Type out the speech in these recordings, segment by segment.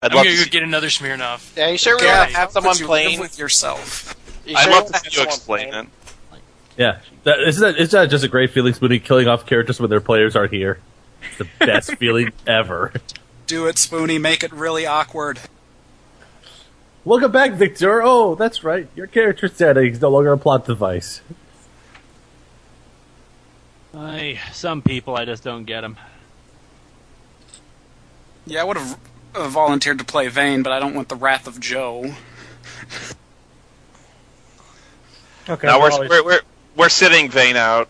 I'd love to get another Smirnoff. Yeah, you sure really want to have someone playing with yourself? I'd love to see you explain it. Yeah, it's not just a great feeling, Spoony, killing off characters when their players aren't here. It's the best feeling ever. Do it, Spoony. Make it really awkward. Welcome back, Victor. Oh, that's right. Your character's dead. He's no longer a plot device. Some people, I just don't get them. Yeah, I would have volunteered to play Vayne, but I don't want the wrath of Joe. Okay. Now we're sitting Vayne out.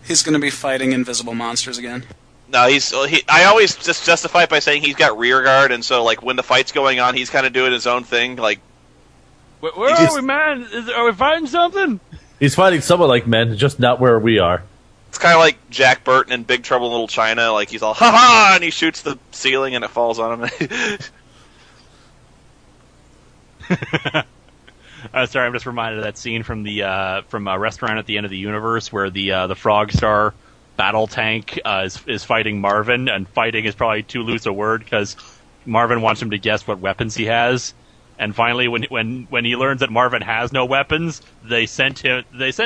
He's going to be fighting invisible monsters again. No, I always just justify it by saying he's got rear guard, and so like when the fight's going on, he's kind of doing his own thing. Like, where are we, man? Are we fighting something? He's fighting someone like men, just not where we are. It's kind of like Jack Burton in Big Trouble in Little China. Like he's all ha ha, and he shoots the ceiling, and it falls on him. Sorry, I'm just reminded of that scene from a Restaurant at the End of the Universe where the Frog Star battle tank is fighting Marvin, and fighting is probably too loose a word because Marvin wants him to guess what weapons he has. And finally, when he learns that Marvin has no weapons, they sent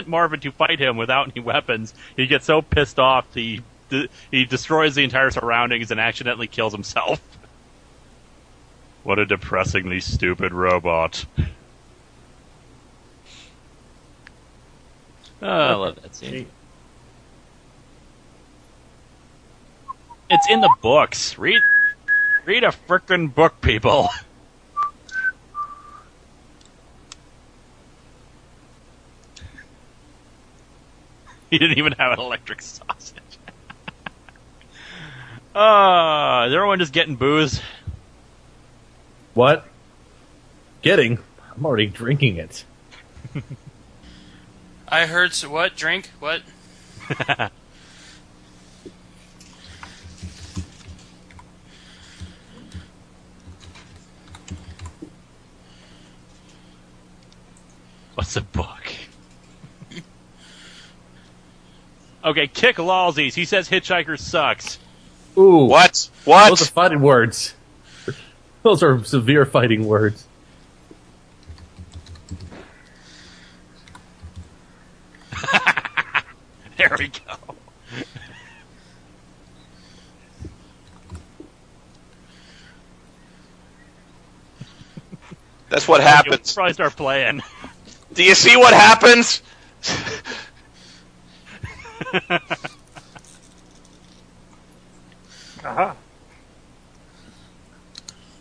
Marvin to fight him without any weapons. He gets so pissed off he destroys the entire surroundings and accidentally kills himself. What a depressingly stupid robot. Oh, I love that scene. It's in the books. Read a frickin' book, people. He didn't even have an electric sausage. Is everyone just getting booze? What? Getting? I'm already drinking it. I heard what? Drink? What? What's a book? Okay, kick lolsies. He says Hitchhiker sucks. Ooh. What? Those are fighting words. Those are severe fighting words. There we go. That's what happens. Probably start playing. Do you see what happens? Aha.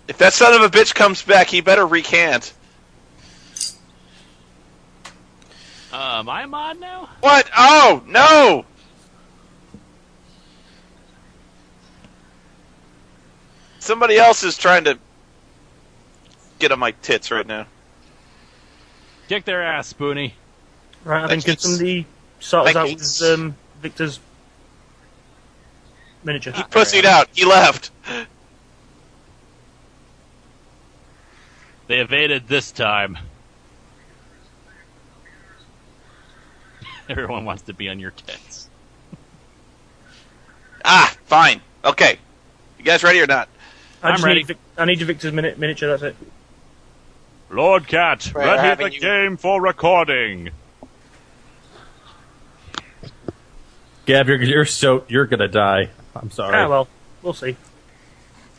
If that son of a bitch comes back, he better recant. Am I a mod now? What? Oh, no! Somebody else is trying to get on my tits right now. Kick their ass, Spoony. Right, I think get somebody sorted out with Victor's miniature. He pussied out. He left. They evaded this time. Everyone wants to be on your tits. Fine. Okay. You guys ready or not? I'm ready. I need your Victor's miniature, that's it. Lord Cat, ready the game for recording. Gab, you're gonna die. I'm sorry. Ah, well, we'll see.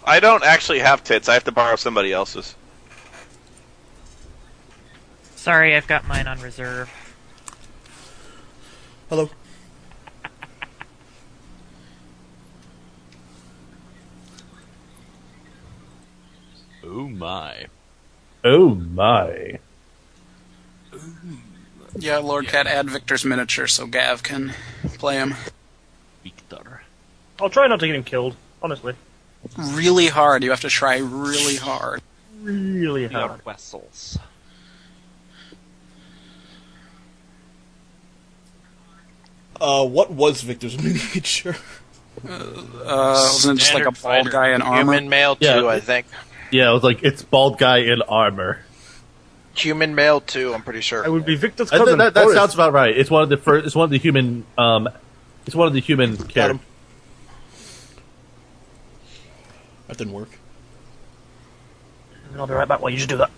I don't actually have tits. I have to borrow somebody else's. Sorry, I've got mine on reserve. Hello. Oh my. Oh my. Yeah, Lord Cat, add Victor's miniature so Gav can play him. Victor. I'll try not to get him killed, honestly. Really hard. You have to try really hard. Really hard. Your vessels. What was Victor's miniature? Wasn't it just like a bald guy in armor? Human male 2, I think. Yeah, it was like, it's bald guy in armor. Human male 2, I'm pretty sure. It would be Victor's cousin. That sounds about right. It's one of the first. It's one of the human. It's one of the human characters. That didn't work. I'll be right back while you just do that.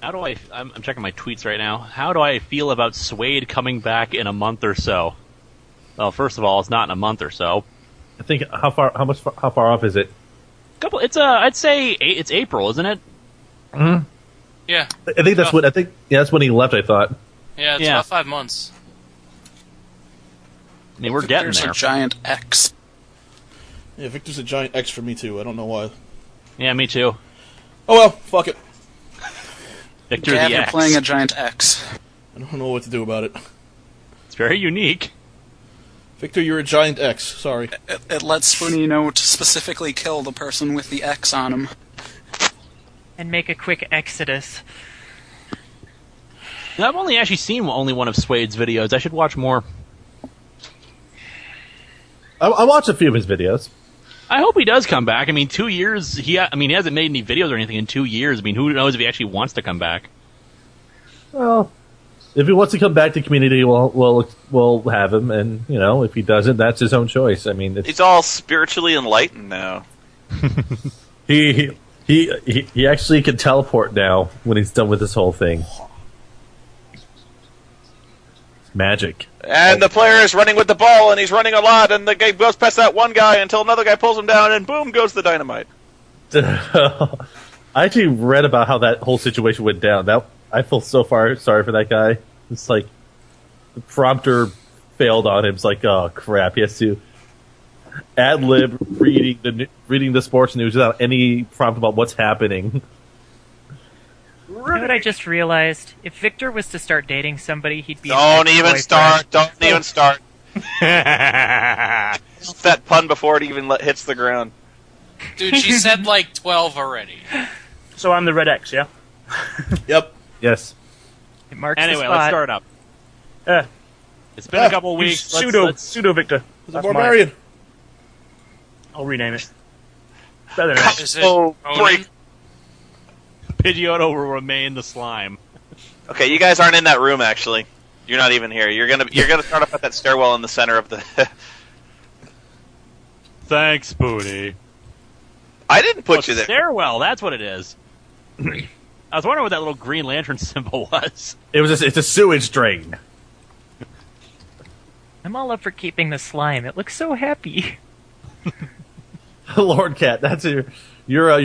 How do I'm checking my tweets right now. How do I feel about Suede coming back in a month or so? Well, first of all, it's not in a month or so. I think how far off is it? I'd say it's April, isn't it? Mm-hmm. Yeah. I think that's that's when he left. I thought. Yeah, it's about 5 months. I mean, we're getting there. There's a giant X. Yeah, Victor's a giant X for me too. I don't know why. Yeah, me too. Oh well, fuck it. Victor Gav, the you're X. playing a giant X. I don't know what to do about it. It's very unique. Victor, you're a giant X. Sorry. It lets Spoony know to specifically kill the person with the X on him. And make a quick exodus. Now, I've only actually seen only one of Suede's videos. I should watch more. I watched a few of his videos. I hope he does come back. I mean, 2 years. He hasn't made any videos or anything in 2 years. I mean, who knows if he actually wants to come back? Well, if he wants to come back to community, we'll have him, and if he doesn't, that's his own choice. I mean, He's all spiritually enlightened now. he actually can teleport now when he's done with this whole thing. Magic. And the player is running with the ball, and he's running a lot, and the guy goes past that one guy until another guy pulls him down, and boom goes the dynamite. I actually read about how that whole situation went down. I feel so sorry for that guy. It's like the prompter failed on him. It's like, oh crap, he has to ad lib reading the sports news without any prompt about what's happening. You know what I just realized? If Victor was to start dating somebody, he'd be. Don't even start. Don't even start. That pun before it even hits the ground. Dude, she said like 12 already. So I'm the red X, yeah? Yep. Yes. It marks the Anyway, spot. let's start up. Yeah. It's been a couple weeks. Pseudo Victor. He's a barbarian. I'll rename it. Better than X. Is it Oh, Ronan? break. Pidgeotto will remain the slime. Okay, you guys aren't in that room. Actually, you're not even here. You're gonna start up at that stairwell in the center of the. Thanks, Spoony. I didn't put you there. Stairwell, that's what it is. I was wondering what that little green lantern symbol was. It's a sewage drain. I'm all up for keeping the slime. It looks so happy. Lord Cat, that's your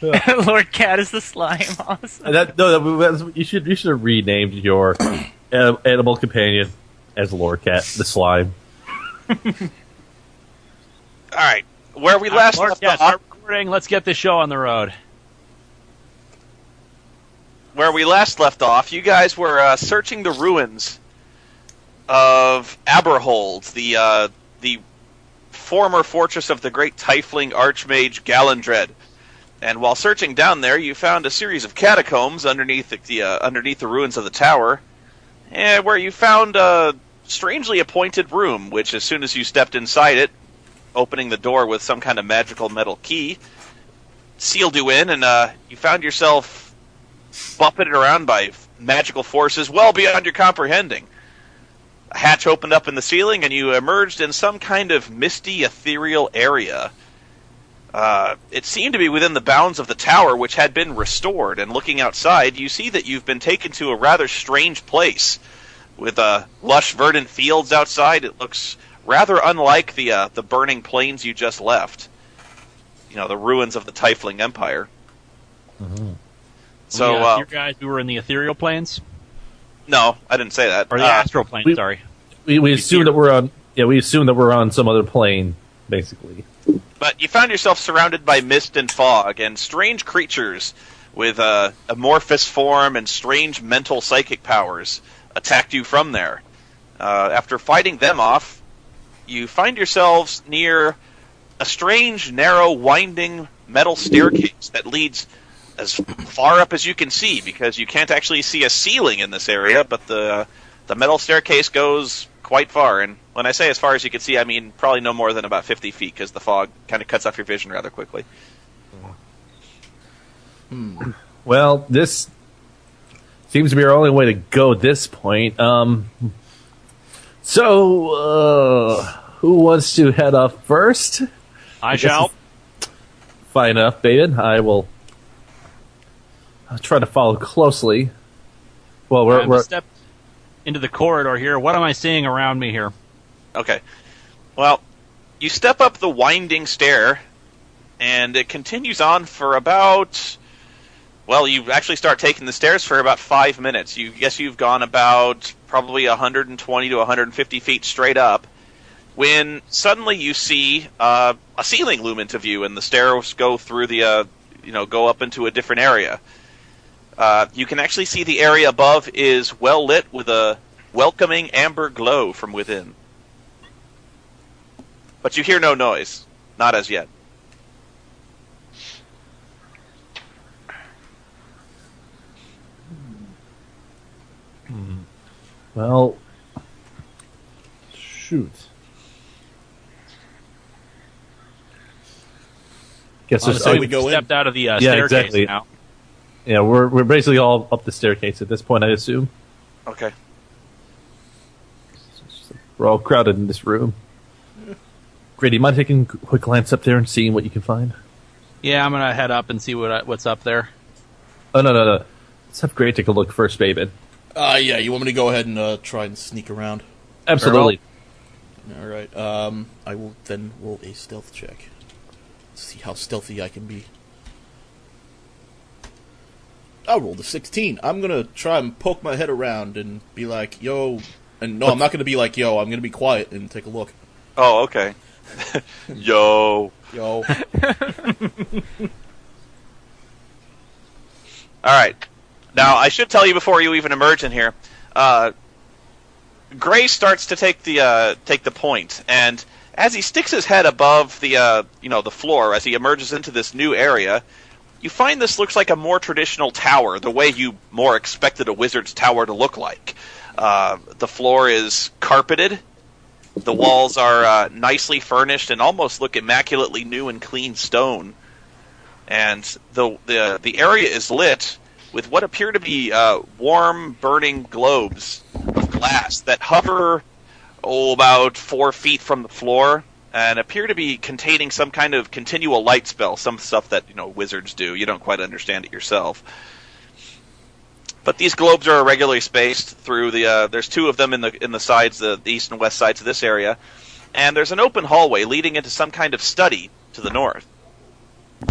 Lord Cat is the slime. Awesome. you should have renamed your animal companion as Lord Cat, the slime. All right, where we last Lord left Cat, off. start recording. Let's get this show on the road. Where we last left off, you guys were searching the ruins of Aberhold, the former fortress of the great Tiefling Archmage Gallandred. And while searching down there, you found a series of catacombs underneath the ruins of the tower, where you found a strangely appointed room, which as soon as you stepped inside it, opening the door with some kind of magical metal key, sealed you in, and you found yourself buffeted around by magical forces well beyond your comprehending. A hatch opened up in the ceiling, and you emerged in some kind of misty, ethereal area. It seemed to be within the bounds of the tower, which had been restored, and looking outside, you see that you've been taken to a rather strange place, with lush verdant fields outside. It looks rather unlike the burning plains you just left. The ruins of the Tiefling Empire. Mm-hmm. So, you guys, we were in the ethereal planes? no, I didn't say that. Or the astral plane, sorry. We assume that we're on. Yeah, we assume that we're on some other plane, basically. But you found yourself surrounded by mist and fog, and strange creatures with amorphous form and strange mental psychic powers attacked you from there. After fighting them off, you find yourselves near a strange, narrow, winding metal staircase that leads as far up as you can see, because you can't actually see a ceiling in this area, but the metal staircase goes quite far. And when I say as far as you can see, I mean probably no more than about 50 feet, because the fog kind of cuts off your vision rather quickly. Well, this seems to be our only way to go at this point. So So, who wants to head up first? I shall. Fine enough, Baden. I'll try to follow closely. Well, we're stepped into the corridor here. What am I seeing around me here? Okay. Well, you step up the winding stair, and it continues on for about... Well, you actually start taking the stairs for about 5 minutes. You guess you've gone about probably 120 to 150 feet straight up, when suddenly you see a ceiling loom into view, and the stairs go through the, go up into a different area. You can actually see the area above is well lit with a welcoming amber glow from within. But you hear no noise. Not as yet. Well, shoot. Guess there's Honestly, we go in. Stepped out of the staircase exactly. now. Yeah, we're basically all up the staircase at this point, I assume. Okay. We're all crowded in this room. Grady, you mind taking a quick glance up there and seeing what you can find? Yeah, I'm gonna head up and see what's up there. Oh, no. Let's have Grady take a look first, Baben. Yeah, you want me to go ahead and try and sneak around? Absolutely. Alright, I will then roll a stealth check. See how stealthy I can be. I rolled a 16. I'm gonna try and poke my head around and be like, yo... And no, I'm not gonna be like, yo, I'm gonna be quiet and take a look. Oh, okay. Yo. Yo. Alright. Now, I should tell you before you even emerge in here, Gray starts to take the point, and as he sticks his head above the floor, as he emerges into this new area, you find this looks like a more traditional tower, the way you more expected a wizard's tower to look like. The floor is carpeted, the walls are nicely furnished and almost look immaculately new and clean stone, and the area is lit with what appear to be warm, burning globes of glass that hover about 4 feet from the floor and appear to be containing some kind of continual light spell, some stuff that wizards do. You don't quite understand it yourself. But these globes are irregularly spaced through the. There's two of them in the sides, the east and west sides of this area, and there's an open hallway leading into some kind of study to the north.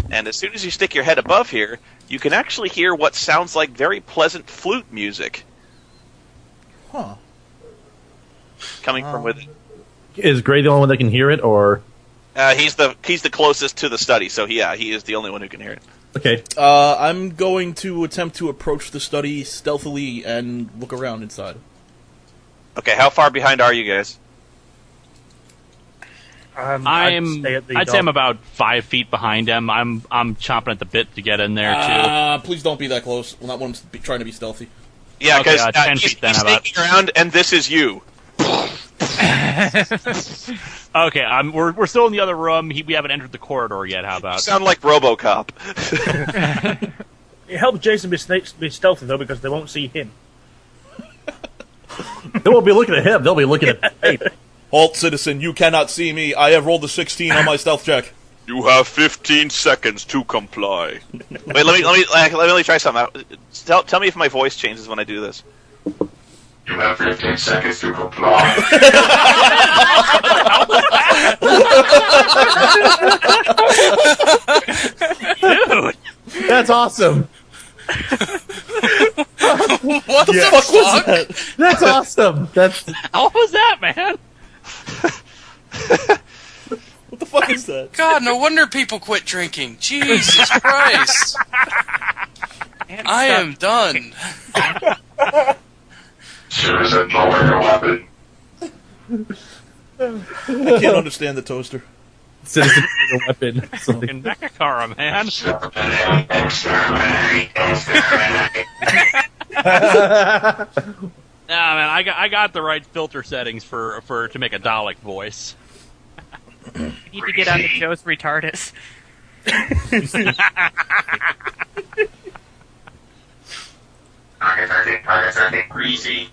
And as soon as you stick your head above here, you can actually hear what sounds like very pleasant flute music. Huh. Coming from within. Is Gray the only one that can hear it, or? He's the closest to the study, so he is the only one who can hear it. Okay. I'm going to attempt to approach the study stealthily and look around inside. Okay, how far behind are you guys? I'd say I'm about 5 feet behind him. I'm chomping at the bit to get in there too. Please don't be that close. Well, not when I'm trying to be stealthy. Yeah, because 10 feet then. He's sneaking around, and this is you. Okay, we're still in the other room. We haven't entered the corridor yet. How about? You sound like RoboCop. It helps Jason be stealthy though, because they won't see him. They won't be looking at him. They'll be looking at Baben. Halt, citizen! You cannot see me. I have rolled a 16 on my stealth check. You have 15 seconds to comply. Wait, let me try something out. Tell me if my voice changes when I do this. You have 15 seconds to comply. Dude, that's awesome. What the fuck was that? That's awesome. How was that, man? What the fuck is that? God, no wonder people quit drinking. Jesus Christ. I am done. Citizen, lower your weapon. I can't understand the toaster. Citizen with a weapon. Fucking Mechakara, man. Nah, man, I got the right filter settings for to make a Dalek voice. You need to get onto Joe's retardus. Target 13, greasy.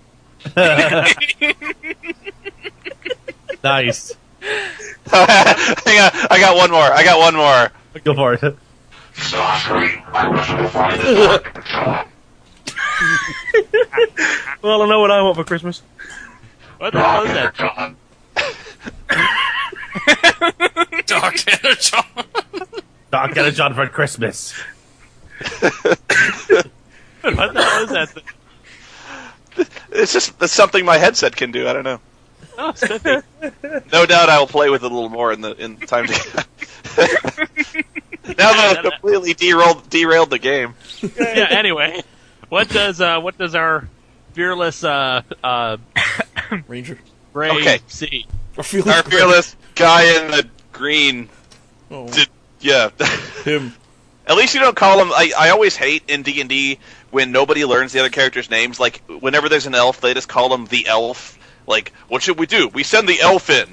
Nice. Hang on, I got one more. Go for it. Sorry, I wish to find the Patrol. Well, I know what I want for Christmas. What the hell is that? John. Dark Energon. Doc got a John for Christmas. What the hell is that thing? It's something my headset can do. I don't know. Oh, spiffy. No doubt I will play with it a little more in time to. Now that I've completely derailed the game. Yeah. Anyway, what does our fearless Ranger. Ray see? Our fearless guy in the green. Oh. Yeah. Him. At least you don't call him. I always hate in D&D when nobody learns the other characters' names. Like whenever there's an elf, they just call him the elf. Like, what should we do? We send the elf in.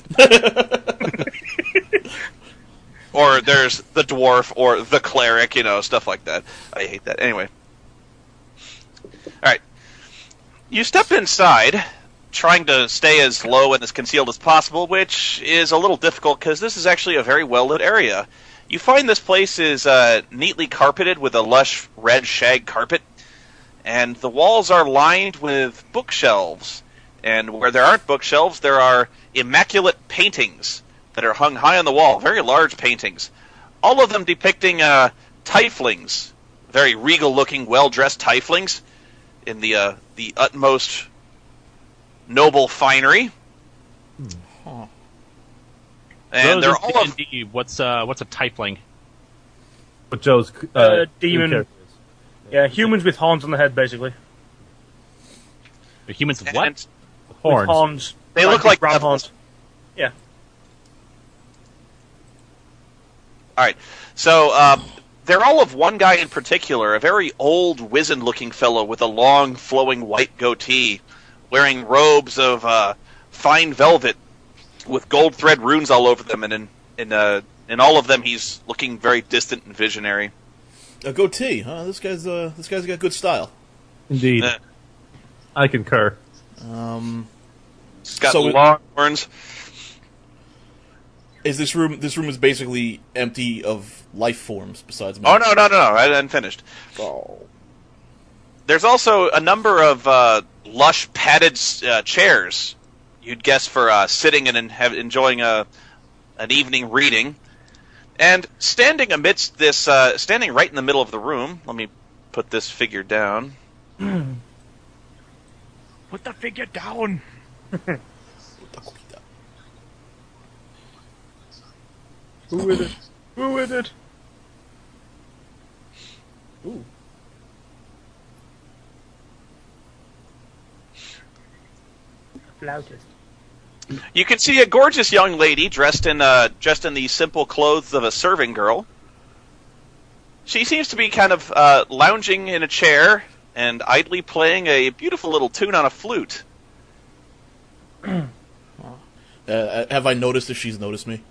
Or there's the dwarf or the cleric, stuff like that. I hate that. Anyway. Alright. You step inside, trying to stay as low and as concealed as possible, which is a little difficult because this is actually a very well-lit area. You find this place is neatly carpeted with a lush red shag carpet, and the walls are lined with bookshelves. And where there aren't bookshelves, there are immaculate paintings that are hung high on the wall, very large paintings. All of them depicting tieflings, very regal-looking, well-dressed tieflings in the utmost noble finery. Huh. And they're all of... What's a tiefling? What Joe's demon. character is. Yeah, humans with horns on the head, basically. The humans with what? Horns. With horns. They look like brown devils. horns. Yeah. Alright, so they're all of one guy in particular, a very old, wizened-looking fellow with a long, flowing white goatee, wearing robes of fine velvet with gold thread runes all over them, and in all of them he's looking very distant and visionary. A goatee, huh? This guy's got good style. Indeed. I concur. He's got So long horns. Is this room is basically empty of life forms besides me? Oh, no, I hadn't finished. Oh. There's also a number of lush padded chairs, you'd guess for sitting and enjoying an evening reading. And standing amidst this, standing right in the middle of the room, let me put this figure down. Put the figure down. Who is it? Who is it? Ooh. Flautist. You can see a gorgeous young lady dressed in the simple clothes of a serving girl. She seems to be kind of lounging in a chair and idly playing a beautiful little tune on a flute. Have I noticed if she's noticed me?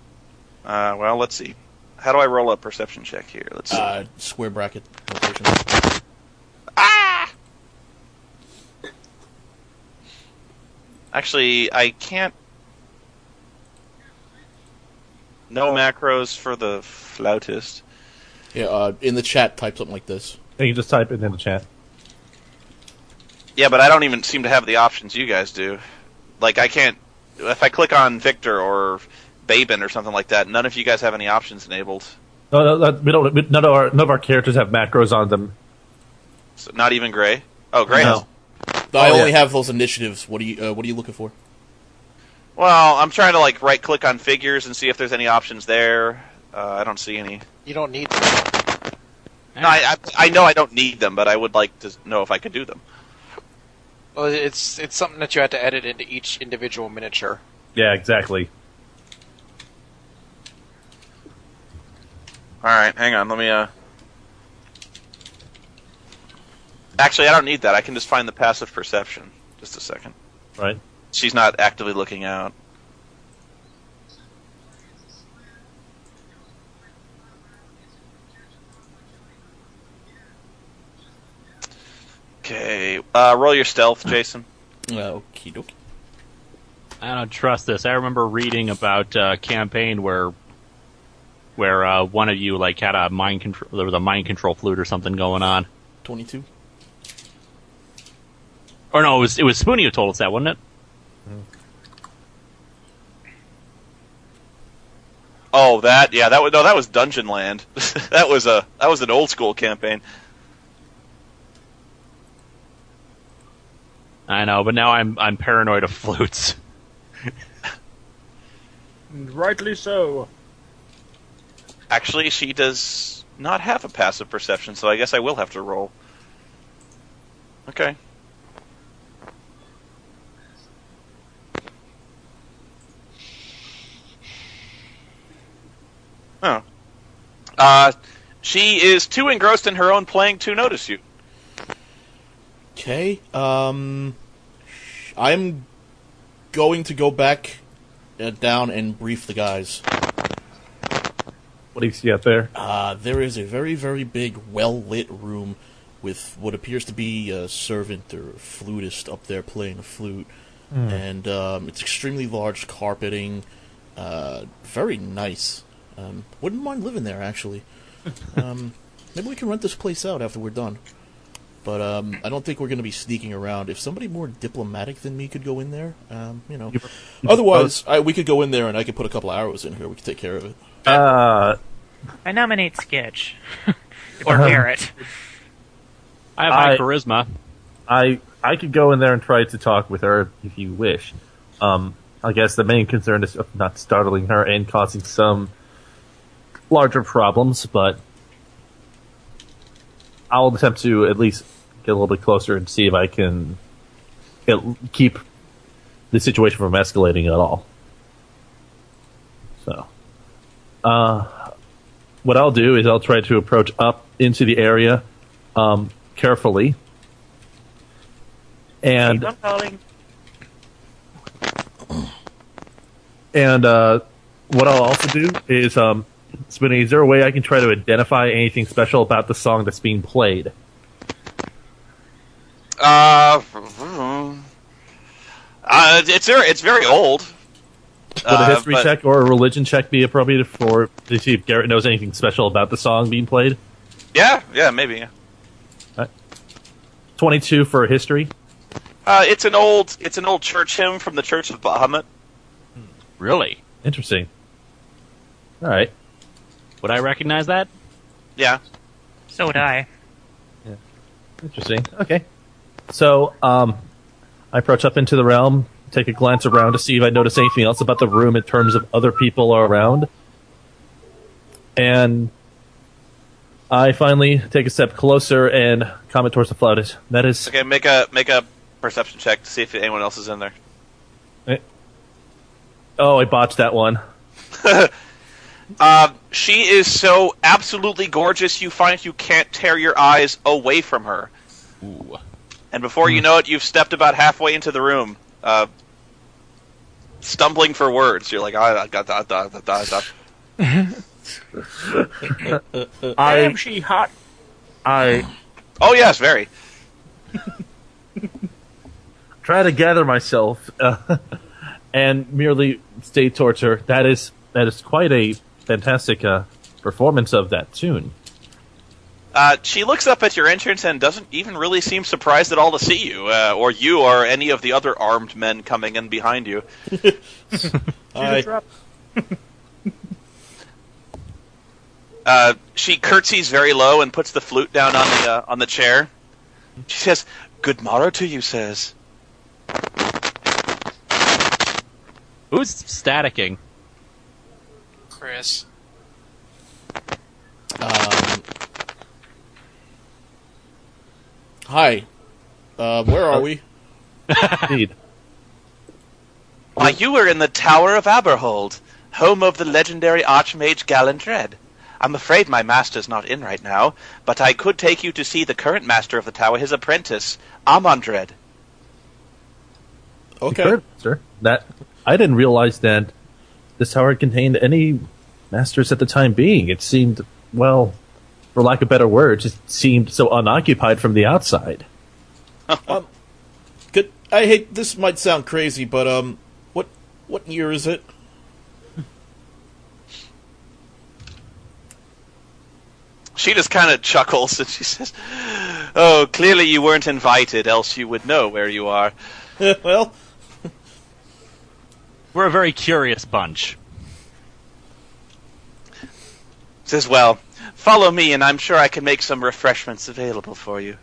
Well, let's see. How do I roll a perception check here? Let's see. Square bracket notation. Ah! Actually, I can't. No macros for the flautist. Yeah, in the chat, type something like this. And you just type it in the chat. Yeah, but I don't even seem to have the options you guys do. Like, I can't... If I click on Victor or Babin or something like that, none of you guys have any options enabled. No, we don't. None of our characters have macros on them. So not even Gray? Oh, Gray No. has... I only have those initiatives. What are you looking for? Well, I'm trying to, like, right-click on figures and see if there's any options there. I don't see any. You don't need them. No, I know I don't need them, but I would like to know if I could do them. Well, it's something that you have to edit into each individual miniature. Yeah, exactly. Alright, hang on, let me, Actually, I don't need that. I can just find the passive perception. Just a second. Right. She's not actively looking out. Okay, roll your stealth, Jason. Okie dokie. I don't trust this. I remember reading about a campaign where one of you like had a mind control. There was a mind control flute or something going on. 22. Or no, it was Spoony who told us that, wasn't it? Oh, that was Dungeon Land. that was an old school campaign. I know, but now I'm paranoid of flutes. Rightly so. Actually, she does not have a passive perception, so I guess I will have to roll. Okay. Oh. She is too engrossed in her own playing to notice you. Okay. I'm going to go back down and brief the guys. What do you see out there? There is a very, very big, well-lit room with what appears to be a servant or a flutist up there playing a flute. And it's extremely large carpeting. Very nice. Wouldn't mind living there, actually. Maybe we can rent this place out after we're done. But I don't think we're going to be sneaking around. If somebody more diplomatic than me could go in there, Otherwise, we could go in there and I could put a couple arrows in here. We could take care of it. I nominate Sketch. Or Garrett. I have high charisma. I could go in there and try to talk with her if you wish. I guess the main concern is not startling her and causing some larger problems, but I'll attempt to at least get a little bit closer and see if I can keep the situation from escalating at all. So, what I'll do is I'll try to approach up into the area carefully. And I'm calling. And what I'll also do is, Spoony, is there a way I can try to identify anything special about the song that's being played? It's very old. Would a history check or a religion check be appropriate to see if Garrett knows anything special about the song being played? Yeah, maybe. Yeah. 22 for history. It's an old church hymn from the Church of Bahamut. Really? Interesting. All right. Would I recognize that? Yeah. So would I. Yeah. Interesting. Okay. So, I approach up into the realm, take a glance around to see if I notice anything else about the room in terms of other people around. And I finally take a step closer and comment towards the flautist. That is... Okay, make a perception check to see if anyone else is in there. Oh, I botched that one. She is so absolutely gorgeous, you find you can't tear your eyes away from her. Ooh. And before you know it, you've stepped about halfway into the room, stumbling for words. You're like, I got that. Am she hot? Oh yes, very. Try to gather myself and merely stay towards her. That is quite a fantastic performance of that tune. She looks up at your entrance and doesn't even really seem surprised at all to see you, or any of the other armed men coming in behind you. She curtsies very low and puts the flute down on the chair. She says, "Good morrow to you, sirs." Who's staticking? Chris. Hi. Where are we? Indeed. Why, you were in the Tower of Aberhold, home of the legendary Archmage Gallandred. I'm afraid my master's not in right now, but I could take you to see the current master of the tower, his apprentice, Amandred. Okay. Sir, that I didn't realize that this tower contained any masters at the time being. It seemed, well, for lack of better words, it seemed so unoccupied from the outside. I hate this might sound crazy, but What year is it? She just kind of chuckles and she says, "Oh, clearly you weren't invited, else you would know where you are." Well, We're a very curious bunch. Says, "Well, follow me and I'm sure I can make some refreshments available for you."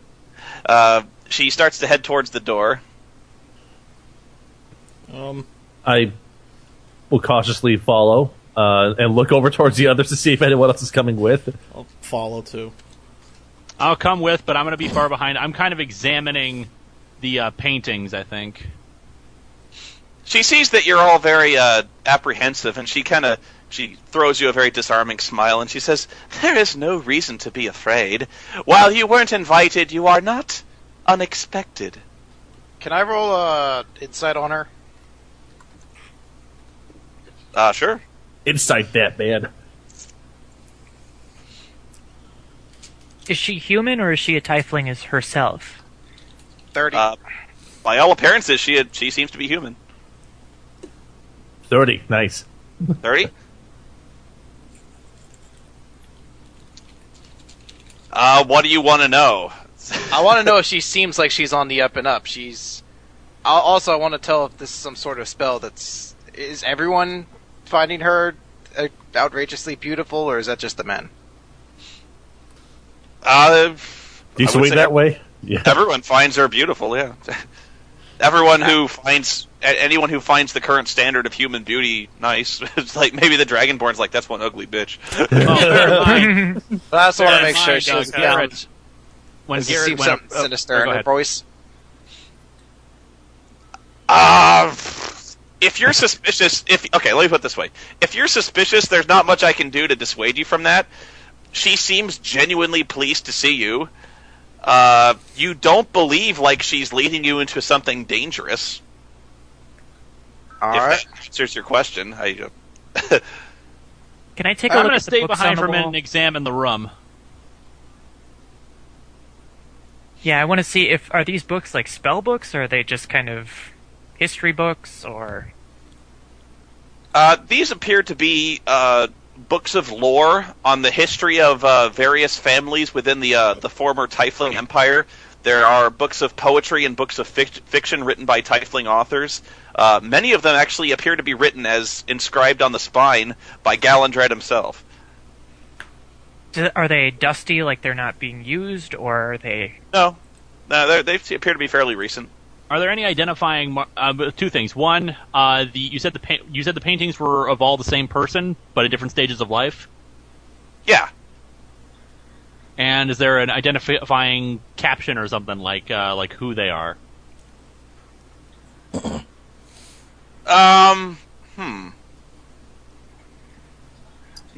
She starts to head towards the door. I will cautiously follow and look over towards the others to see if anyone else is coming with. I'll follow too. I'll come with, but I'm going to be far behind. I'm kind of examining the paintings, I think. She sees that you're all very apprehensive, and she throws you a very disarming smile, and she says, "There is no reason to be afraid. While you weren't invited, you are not unexpected." Can I roll insight on her? Sure. Insight that, man. Is she human or is she a tiefling as herself? 30. By all appearances, she seems to be human. 30. Nice. 30? What do you want to know? I want to know if she seems like she's on the up and up. I want to tell if this is some sort of spell that's... Is everyone finding her outrageously beautiful, or is that just the men? Do you swing that way? Yeah. Everyone finds her beautiful, yeah. Anyone who finds the current standard of human beauty nice. It's like maybe the Dragonborn's like, that's one ugly bitch. I just want to make sure she's Garrett. When Does it Garrett seem went something sinister in her ahead. voice? If you're suspicious, let me put it this way. If you're suspicious, there's not much I can do to dissuade you from that. She seems genuinely pleased to see you. You don't believe like she's leading you into something dangerous. All if right. that answers your question. Can I take a I'm look going to at the stay books behind on for a the minute wall? and examine the room. Yeah, I want to see are these books like spell books, or are they just kind of history books, or... These appear to be books of lore on the history of various families within the former Tiefling Empire. There are books of poetry and books of fiction written by Tiefling authors. Many of them actually appear to be written as inscribed on the spine by Galandred himself. Are they dusty, like they're not being used, or are they... No, they appear to be fairly recent. Are there any identifying two things? One, you said the paintings were of all the same person, but at different stages of life. Yeah. And is there an identifying caption or something like who they are?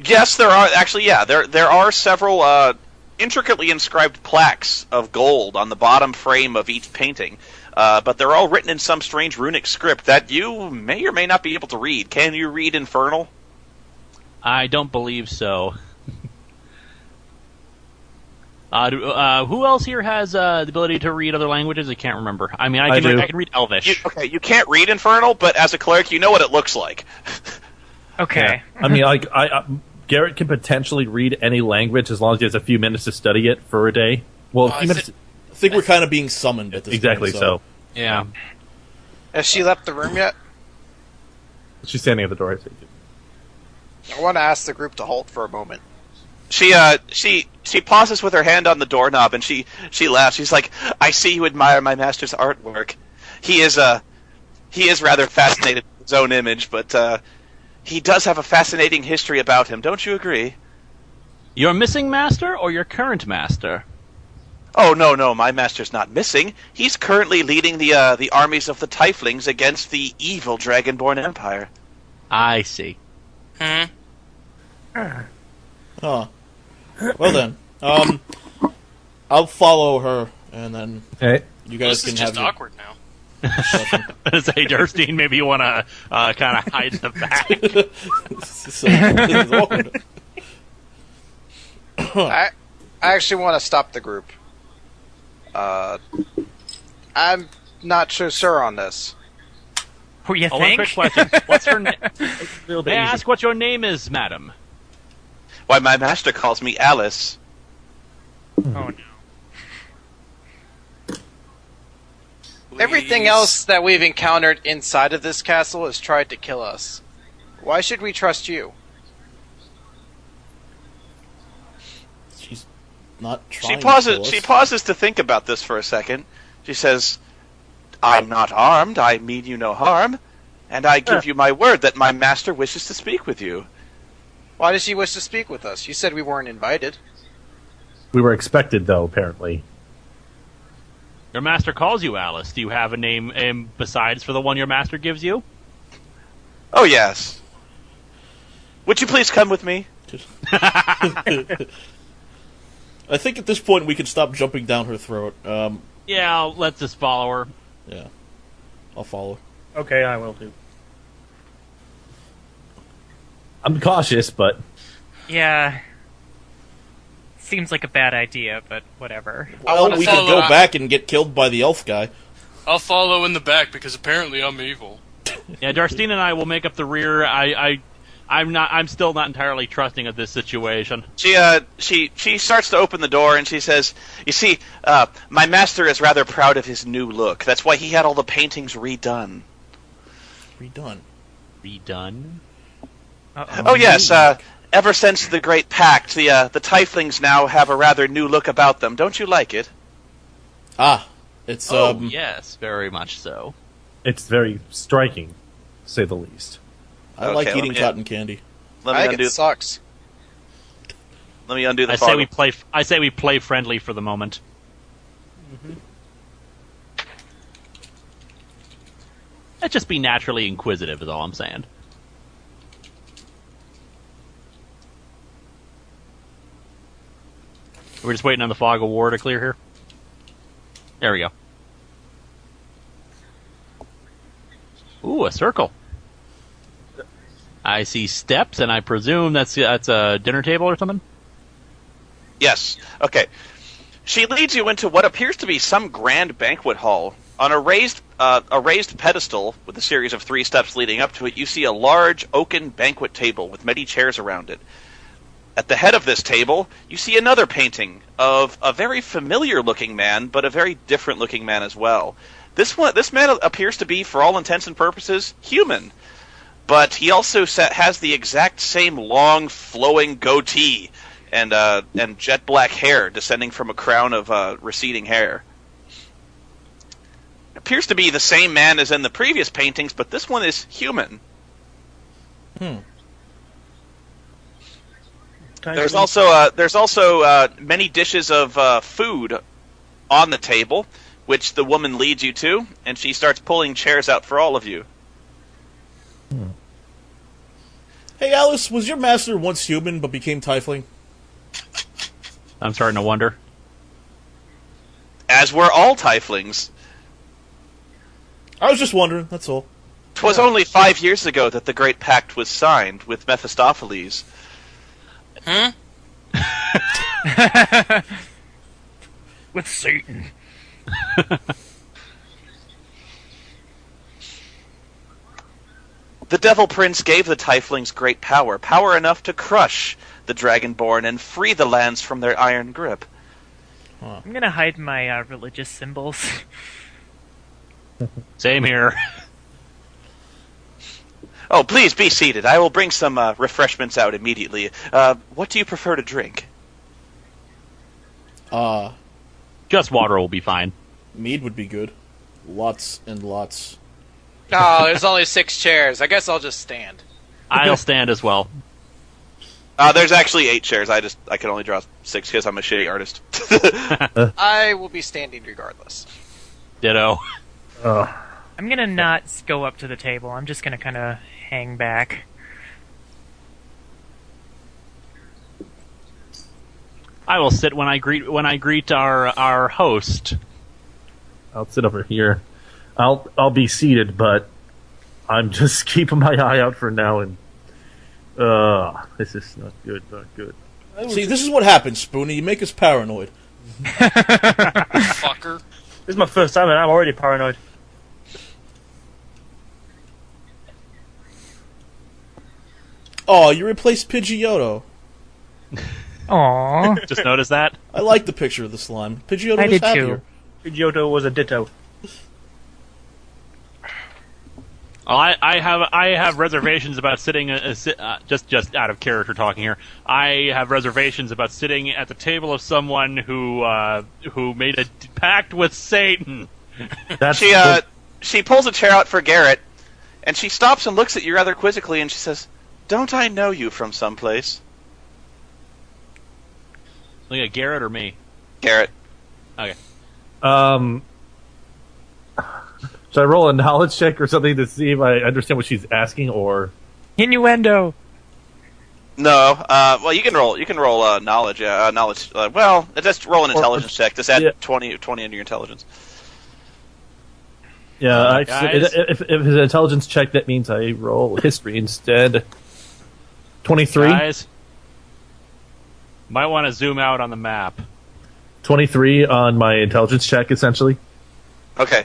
Yes, there are actually. Yeah, there are several intricately inscribed plaques of gold on the bottom frame of each painting, but they're all written in some strange runic script that you may or may not be able to read. Can you read Infernal? I don't believe so. Who else here has the ability to read other languages? I can't remember. I mean, I can read Elvish. You can't read Infernal, but as a cleric, you know what it looks like. Okay. Yeah. I mean, like Garrett can potentially read any language as long as he has a few minutes to study it for a day. Well, a few minutes. I think we're kind of being summoned at this exactly point. so. Yeah. Has she left the room yet? She's standing at the door. I want to ask the group to halt for a moment. She pauses with her hand on the doorknob and she laughs. She's like, "I see you admire my master's artwork. He is rather fascinated with his own image, but he does have a fascinating history about him. Don't you agree?" Your missing master or your current master? Oh, no, my master's not missing. He's currently leading the armies of the Tieflings against the evil Dragonborn Empire. I see. Hmm? Huh. Well then, I'll follow her, and then you guys This can is have just awkward now. Say, Durstein, maybe you want to kind of hide in the back. So, it's awkward. I actually want to stop the group. I'm not so sure on this. Who you One think? quick question. What's her name? Real May I easy. ask what your name is, madam? Why, my master calls me Alice. Oh no. Everything Please. else that we've encountered inside of this castle has tried to kill us. Why should we trust you? She's not She trying to pauses. kill us. She pauses to think about this for a second. She says, "I'm not armed. I mean you no harm, and I give you my word that my master wishes to speak with you." Why does she wish to speak with us? You said we weren't invited. We were expected, though, apparently. Your master calls you Alice. Do you have a name besides for the one your master gives you? Oh yes. Would you please come with me? I think at this point we can stop jumping down her throat. Yeah, let's just follow her. Yeah. I'll follow. Okay, I will do. I'm cautious, but Yeah. Seems like a bad idea, but whatever. Well, wanna we could follow go back and get killed by the elf guy. I'll follow in the back because apparently I'm evil. Yeah, Darstine and I will make up the rear. I'm still not entirely trusting of this situation. She starts to open the door and she says, "You see, my master is rather proud of his new look. That's why he had all the paintings redone." Redone. Redone? Uh-oh. Oh yes, ever since the Great Pact, the Tieflings now have a rather new look about them. Don't you like it? Ah, it's Oh, yes, very much so. it's very striking, to say the least. I like Okay, eating cotton candy. Let I me think undo. it sucks. Let me undo the I fog. say we play friendly for the moment. Let's just be naturally inquisitive is all I'm saying. We're just waiting on the fog of war to clear here. There we go. Ooh, a circle. I see steps, and I presume that's a dinner table or something? Yes. Okay. She leads you into what appears to be some grand banquet hall. On a raised pedestal with a series of 3 steps leading up to it, you see a large oaken banquet table with many chairs around it. At the head of this table, you see another painting of a very familiar-looking man, but a very different-looking man as well. This man appears to be, for all intents and purposes, human, but he also has the exact same long, flowing goatee and jet black hair descending from a crown of receding hair. It appears to be the same man as in the previous paintings, but this one is human. There's also many dishes of food on the table, which the woman leads you to, and she starts pulling chairs out for all of you. Hey, Alice, was your master once human but became tiefling? I'm starting to wonder. As were all tieflings. I was just wondering, that's all. 'Twas only 5 years ago that the Great Pact was signed with Mephistopheles. Huh? With Satan. The Devil Prince gave the Tieflings great power, power enough to crush the Dragonborn and free the lands from their iron grip. I'm gonna hide my religious symbols. Same here. Oh, please be seated. I will bring some refreshments out immediately. What do you prefer to drink? Just water will be fine. Mead would be good. Lots and lots. Oh, there's only 6 chairs. I guess I'll just stand. I'll stand as well. There's actually 8 chairs. I can only draw 6 because I'm a shitty artist. I will be standing regardless. Ditto. I'm gonna not go up to the table. I'm just gonna kind of hang back. I will sit when I greet our host. I'll sit over here. I'll be seated, but I'm just keeping my eye out for now. And this is not good. Not good. See, this is what happens, Spoony. You make us paranoid. Fucker. This is my first time and I'm already paranoid. Oh, you replaced Pidgeotto. Aww. Just notice that. I like the picture of the slime. Pidgeotto I was did happier. too. Pidgeotto was a ditto. I have reservations about sitting just out of character talking here. I have reservations about sitting at the table of someone who made a pact with Satan. She pulls a chair out for Garrett, and she stops and looks at you rather quizzically, and she says, "Don't I know you from someplace?" Look at Garrett or me. Garrett. Okay. Should I roll a knowledge check or something to see if I understand what she's asking, or Innuendo. No. Well, you can roll. You can roll knowledge. Knowledge. Well, just roll an intelligence check. Just add 20 into your intelligence. Yeah, if it's an intelligence check, that means I roll history instead. 23. Guys, might want to zoom out on the map. 23 on my intelligence check, essentially. Okay.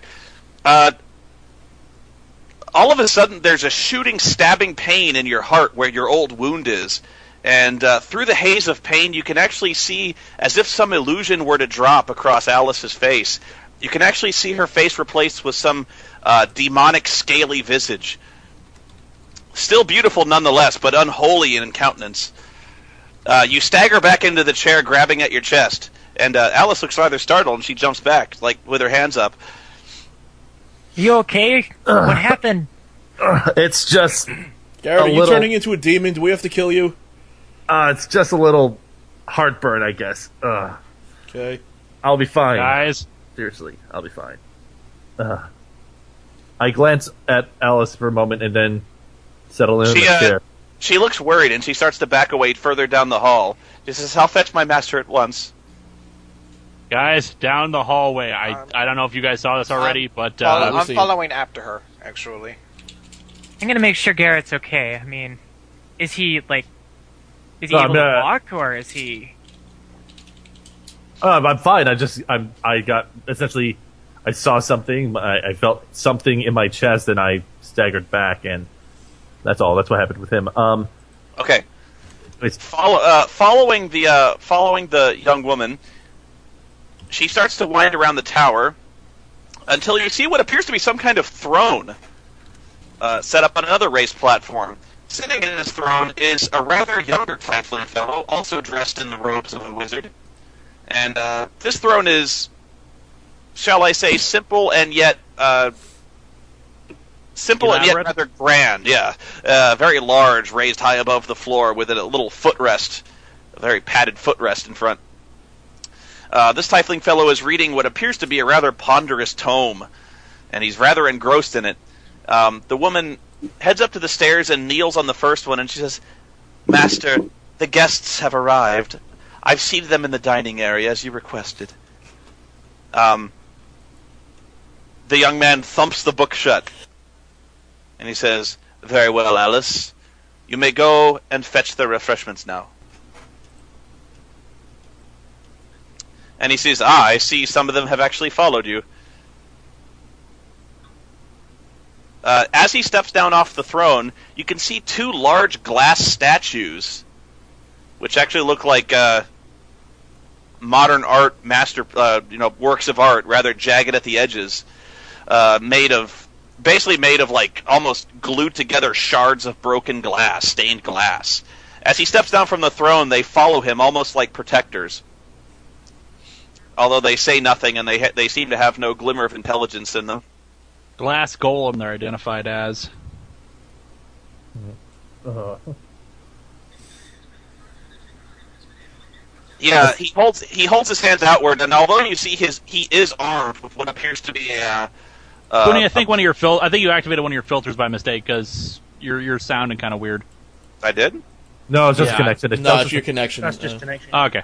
All of a sudden, there's a shooting, stabbing pain in your heart where your old wound is. And through the haze of pain, you can actually see, as if some illusion were to drop across Alice's face, you can actually see her face replaced with some demonic, scaly visage. Still beautiful nonetheless, but unholy in countenance. You stagger back into the chair, grabbing at your chest. And Alice looks rather startled, and she jumps back, like with her hands up. You okay? What happened? It's just Garrett, are you turning into a demon? Do we have to kill you? It's just a little heartburn, I guess. Okay. I'll be fine. Guys. Seriously, I'll be fine. I glance at Alice for a moment and then settle in the chair. She looks worried, and she starts to back away further down the hall. She says, "I'll fetch my master at once." Guys, down the hallway. I don't know if you guys saw this already, but I'm following after her, actually. I'm gonna make sure Garrett's okay. I mean, is he able to walk, or is he? I'm fine. I got essentially, I saw something. I felt something in my chest, and I staggered back, and that's all. That's what happened with him. Okay. Following the young woman, she starts to wind around the tower until you see what appears to be some kind of throne set up on another raised platform. Sitting in this throne is a rather younger tiefling fellow, also dressed in the robes of a wizard. And this throne is, shall I say, simple and yet rather grand. Yeah, very large, raised high above the floor, with a little footrest, a very padded footrest in front. This tiefling fellow is reading what appears to be a rather ponderous tome, and he's rather engrossed in it. The woman heads up to the stairs and kneels on the first one, and she says, "Master, the guests have arrived. I've seated them in the dining area, as you requested." The young man thumps the book shut, and he says, "Very well, Alice. You may go and fetch the refreshments now." And he says, I see some of them have actually followed you. As he steps down off the throne, you can see two large glass statues, which actually look like modern art works of art, rather jagged at the edges, made of like almost glued together shards of broken glass, stained glass. As he steps down from the throne, they follow him almost like protectors. Although they say nothing, and they seem to have no glimmer of intelligence in them. Glass golem, they're identified as. Yeah, he holds his hands outward, and although you see he is armed with what appears to be a. Spoony, I think you activated one of your filters by mistake because you're sounding kind of weird. I did? No, it's just connection. It's your connection. That's just connection. Oh, okay.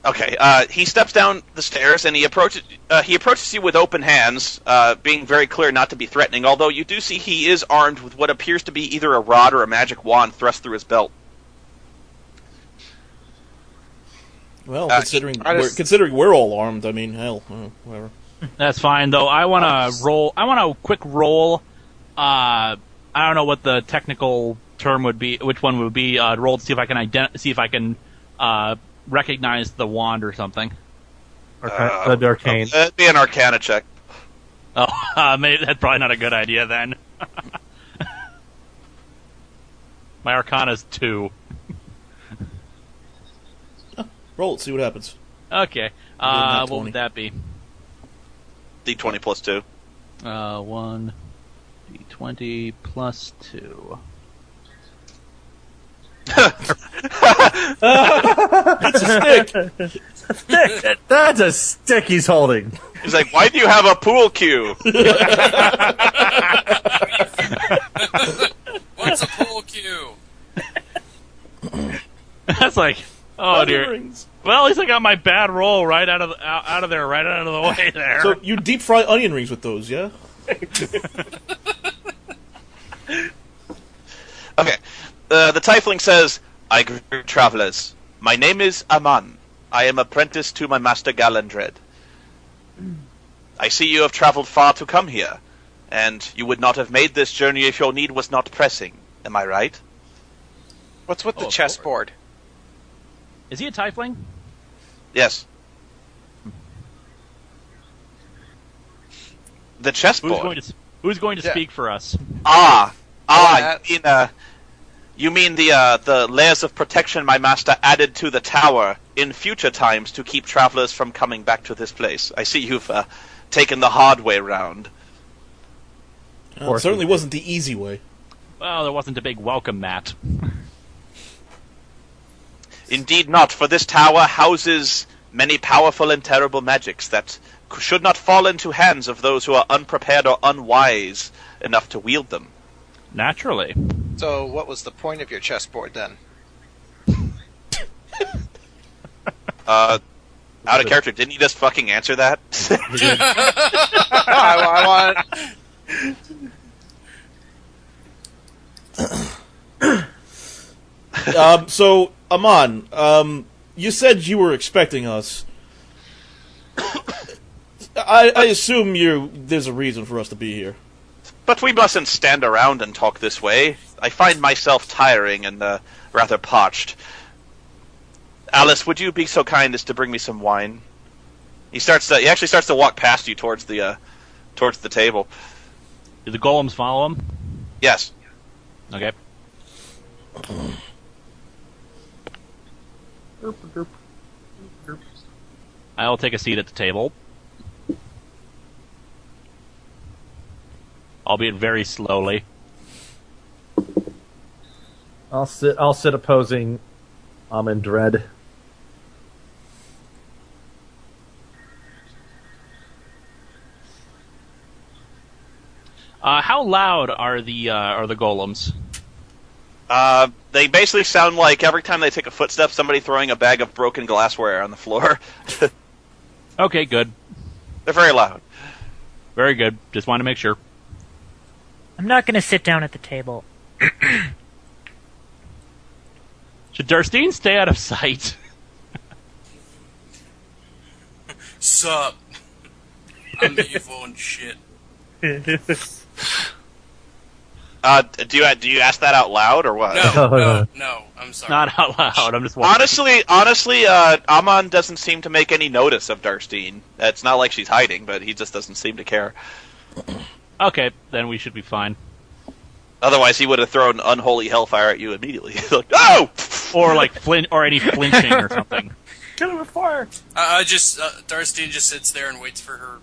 Okay, he steps down the stairs and he approaches you with open hands, being very clear not to be threatening, although you do see he is armed with what appears to be either a rod or a magic wand thrust through his belt. Well, considering we're all armed, I mean, hell, whatever. That's fine, though. I want a quick roll I don't know what the technical term would be. Which one would be? Roll to see if I can recognize the wand or something. The arcane. It'd be an Arcana check. Oh, maybe that's probably not a good idea then. My Arcana's 2. Roll it, see what happens. Okay. What would that be? D20 plus 2. 1 D20 plus 2. It's a stick! That's a stick he's holding. He's like, why do you have a pool cue? What's a pool cue? That's like, oh dear. Rings. Well, at least I got my bad roll right out of there, right out of the way there. So you deep fry onion rings with those, yeah? Okay. The Tiefling says, I greet travelers. My name is Aman. I am apprentice to my master Galandred. I see you have traveled far to come here, and you would not have made this journey if your need was not pressing. Am I right? What's with the chessboard? Is he a tiefling? Yes. The chessboard. Who's going to speak for us? You mean the layers of protection my master added to the tower in future times to keep travelers from coming back to this place. I see you've taken the hard way round. It certainly wasn't the easy way. Well, there wasn't a big welcome mat. Indeed not, for this tower houses many powerful and terrible magics that should not fall into hands of those who are unprepared or unwise enough to wield them. Naturally. So, what was the point of your chessboard then? Out of character, didn't you just fucking answer that? I want... So, Aman, you said you were expecting us. I assume there's a reason for us to be here. But we mustn't stand around and talk this way. I find myself tiring and rather parched. Alice, would you be so kind as to bring me some wine? He actually starts to walk past you towards the table. Do the golems follow him? Yes. Okay. I'll take a seat at the table. Albeit very slowly. I'll sit opposing Amon Dread. How loud are the golems? They basically sound like every time they take a footstep, somebody throwing a bag of broken glassware on the floor. Okay, good. They're very loud. Very good. Just want to make sure. I'm not going to sit down at the table. Should Darstein stay out of sight? Sup? I'm evil and shit. Do you ask that out loud or what? No. I'm sorry. Not out loud. I'm just wondering. Honestly, Amon doesn't seem to make any notice of Darstein. It's not like she's hiding, but he just doesn't seem to care. Okay, then we should be fine. Otherwise, he would have thrown unholy hellfire at you immediately. Like, no! Or like any flinching or something. Kill him with fire! Darstein just sits there and waits for her,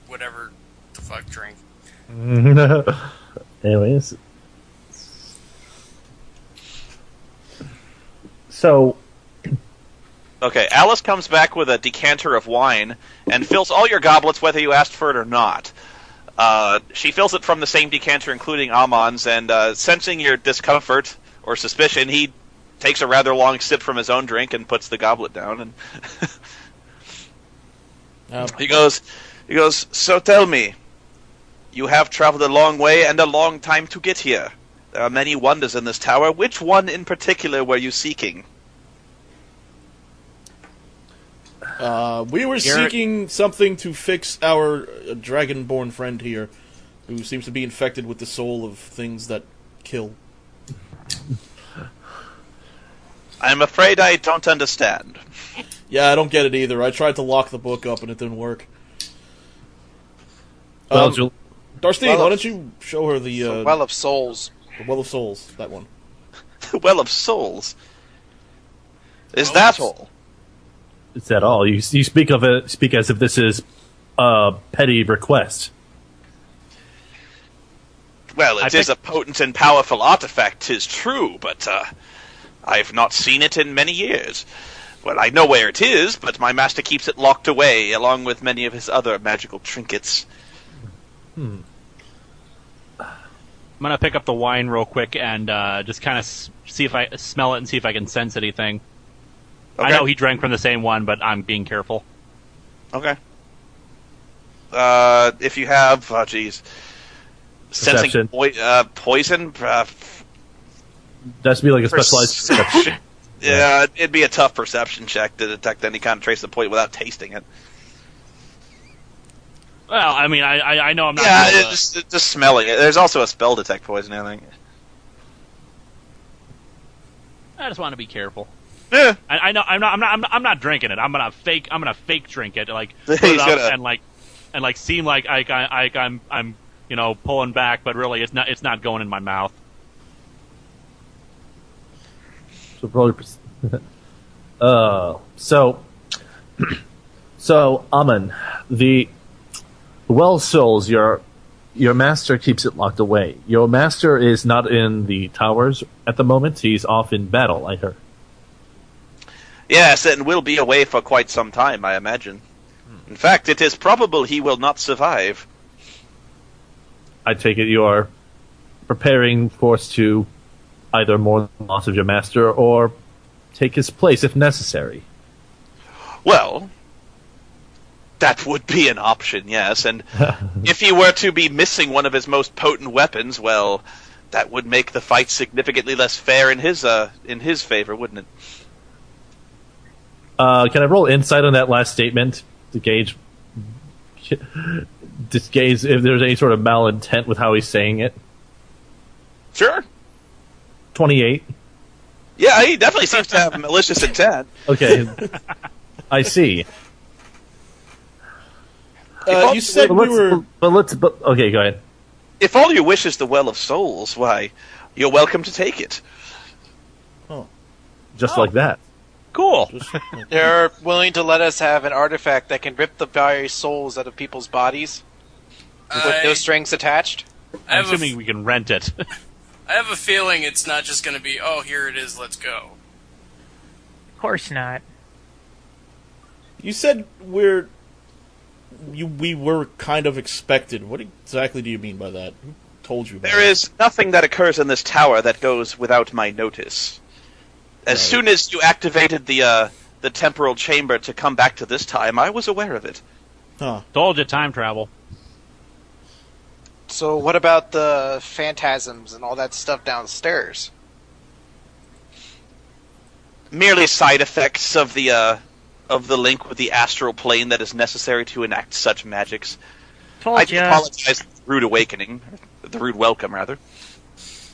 whatever the fuck, drink. Anyways. So... Okay, Alice comes back with a decanter of wine and fills all your goblets whether you asked for it or not. She fills it from the same decanter, including Amon's, and sensing your discomfort or suspicion, he takes a rather long sip from his own drink and puts the goblet down. And he goes, so tell me, you have traveled a long way and a long time to get here. There are many wonders in this tower. Which one in particular were you seeking? We were seeking something to fix our dragonborn friend here. who seems to be infected with the soul of things that kill. I'm afraid I don't understand. Yeah, I don't get it either. I tried to lock the book up and it didn't work. Well, Darstine, why don't you show her the Well of Souls. the Well of Souls, that one. The Well of Souls. Is that all? is that all? You speak of it, speak as if this is a petty request. Well, it is a potent and powerful artifact, 'tis true, but I've not seen it in many years. Well, I know where it is, but my master keeps it locked away, along with many of his other magical trinkets. I'm gonna pick up the wine real quick and just kind of see if I smell it and see if I can sense anything. Okay. I know he drank from the same one, but I'm being careful. Okay. If you have, sensing poison. That's be like a specialized perception. Yeah, it'd be a tough perception check to detect any kind of trace of poison without tasting it. Well, I mean, I know I'm not. Yeah, just smelling it. There's also a spell detect poison, I think. I just want to be careful. Yeah. I know I'm not drinking it. I'm gonna fake drink it, like put He's it up gonna- and seem like I'm pulling back, but really it's not going in my mouth. So probably. So Amun, the Well of Souls, your master keeps it locked away. Your master is not in the towers at the moment. He's off in battle, I heard. Yes, and will be away for quite some time, I imagine. In fact, it is probable he will not survive. I take it you are preparing, of course, to either mourn the loss of your master or take his place if necessary. Well, that would be an option, yes, and if he were to be missing one of his most potent weapons, well, that would make the fight significantly less fair in his favor, wouldn't it? Can I roll insight on that last statement to gauge if there's any sort of malintent with how he's saying it? Sure. 28. Yeah, he definitely seems to have malicious intent. Okay. I see. You said we were... Okay, go ahead. If all you wish is the Well of Souls, why, you're welcome to take it. Just like that. Cool. They're willing to let us have an artifact that can rip the very souls out of people's bodies with no strings attached. I'm assuming we can rent it. I have a feeling it's not just going to be, oh, here it is, let's go. Of course not. You said we were kind of expected. What exactly do you mean by that? Who told you about There is nothing that occurs in this tower that goes without my notice. As soon as you activated the temporal chamber to come back to this time, I was aware of it. Huh. Told you, time travel. So what about the phantasms and all that stuff downstairs? Merely side effects of the link with the astral plane that is necessary to enact such magics. I Told ya. apologize for the rude awakening, the rude welcome, rather.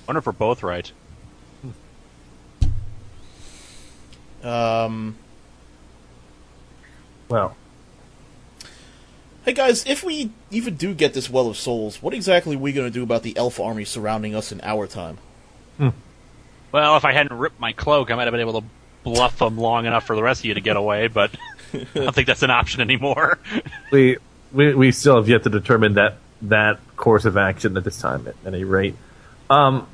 Wonder if we're both right. Well, Hey guys, if we even do get this Well of Souls, what exactly are we going to do about the elf army surrounding us in our time? Well, if I hadn't ripped my cloak, I might have been able to bluff them long enough for the rest of you to get away, but I don't think that's an option anymore. we still have yet to determine that course of action at this time, at any rate. Aman,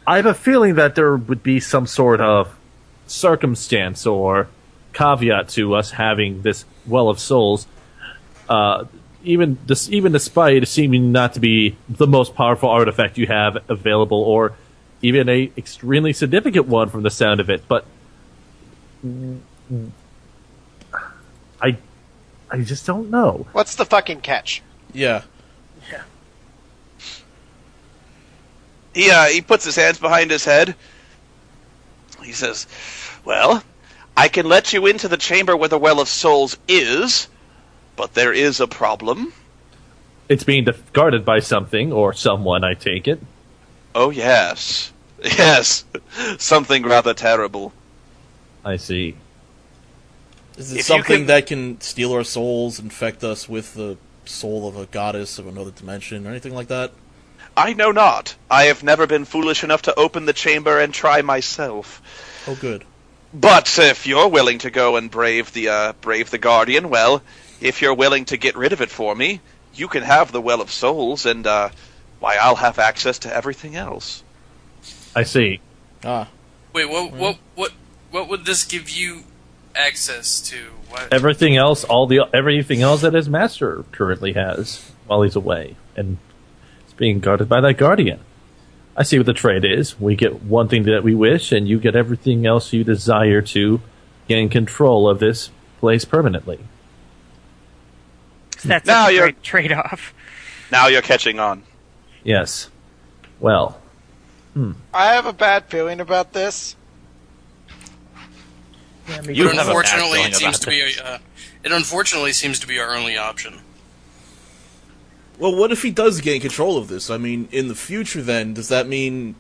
I have a feeling that there would be some sort of circumstance or caveat to us having this Well of Souls, even despite seeming not to be the most powerful artifact you have available, or even a extremely significant one from the sound of it. But I just don't know. What's the fucking catch? Yeah. He puts his hands behind his head. He says, well, I can let you into the chamber where the Well of Souls is, But there is a problem. It's being guarded by something or someone, I take it. Oh, yes. Yes. Something rather terrible. I see. Is it If you something can- that can steal our souls, infect us with the soul of a goddess of another dimension, or anything like that? I know not. I have never been foolish enough to open the chamber and try myself. Oh, good. But if you're willing to go and brave the Guardian, well, if you're willing to get rid of it for me, you can have the Well of Souls, and why, I'll have access to everything else. I see. Ah. Wait, what would this give you access to? What? Everything else, everything else that his master currently has while he's away, and it's being guarded by that Guardian. I see what the trade is. We get one thing that we wish, and you get everything else you desire to gain control of this place permanently. That's Now a you're- great trade-off. Now you're catching on. Yes. Well, I have a bad feeling about this. You But have a bad unfortunately, feeling it seems about to be. this. It unfortunately seems to be our only option. Well, what if he does gain control of this? I mean, in the future, then, does that mean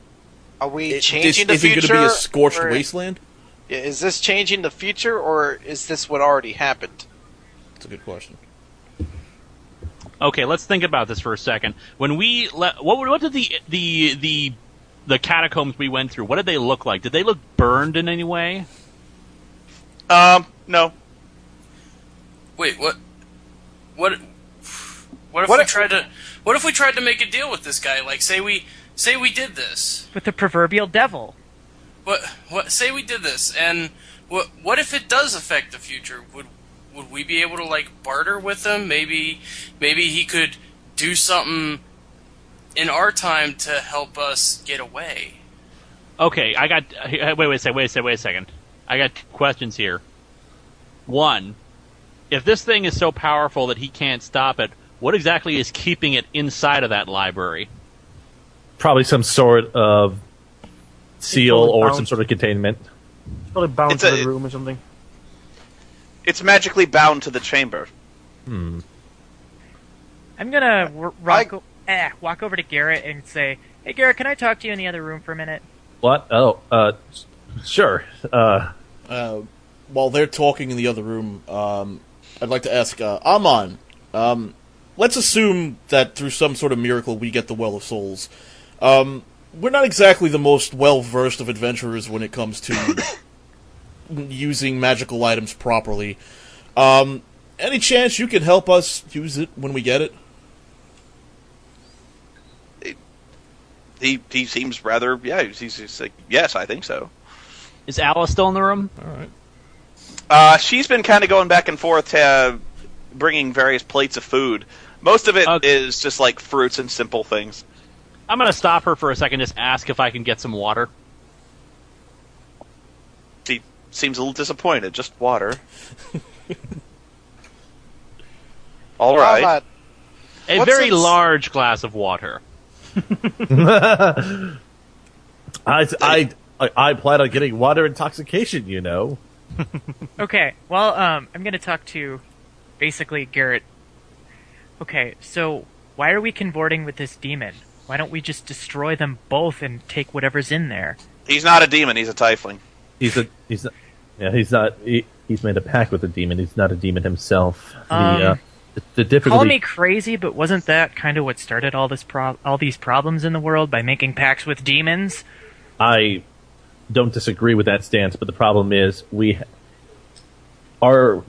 Are we is changing the it future? going to be a scorched or- wasteland? Is this changing the future, or is this what already happened? That's a good question. Okay, let's think about this for a second. When we what did the catacombs we went through? What did they look like? Did they look burned in any way? No. Wait, what? What if What we if- tried to? What if we tried to make a deal with this guy? Like, say we did this. With the proverbial devil. What? Say we did this, and what if it does affect the future? Would we be able to like barter with him? Maybe he could do something in our time to help us get away. Okay, I got. Wait a second. I got two questions here. One, if this thing is so powerful that he can't stop it, what exactly is keeping it inside of that library? probably some sort of seal probably or bound- some sort of containment. Probably bound It's to a- the room or something. It's magically bound to the chamber. I'm gonna walk over to Garrett and say, "Hey, Garrett, can I talk to you in the other room for a minute?" What? Oh, sure. While they're talking in the other room, I'd like to ask Amon. Let's assume that through some sort of miracle we get the Well of Souls. We're not exactly the most well-versed of adventurers when it comes to using magical items properly. Any chance you can help us use it when we get it? He seems rather, he's like, yes, I think so. Is Alice still in the room? All right. She's been kind of going back and forth, bringing various plates of food. Most of it is just like fruits and simple things. I'm going to stop her for a second, just ask if I can get some water. She seems a little disappointed. Just water. All How right. about- A What's very its- large glass of water. I plan on getting water intoxication, you know. Okay, well, I'm gonna talk to, basically, Garrett. Okay, so why are we convorting with this demon? Why don't we just destroy them both and take whatever's in there? He's not a demon. He's a tiefling. He's made a pact with a demon. He's not a demon himself. The difficulty. Call me crazy, but wasn't that kind of what started all these problems in the world, by making pacts with demons? I don't disagree with that stance, but the problem is our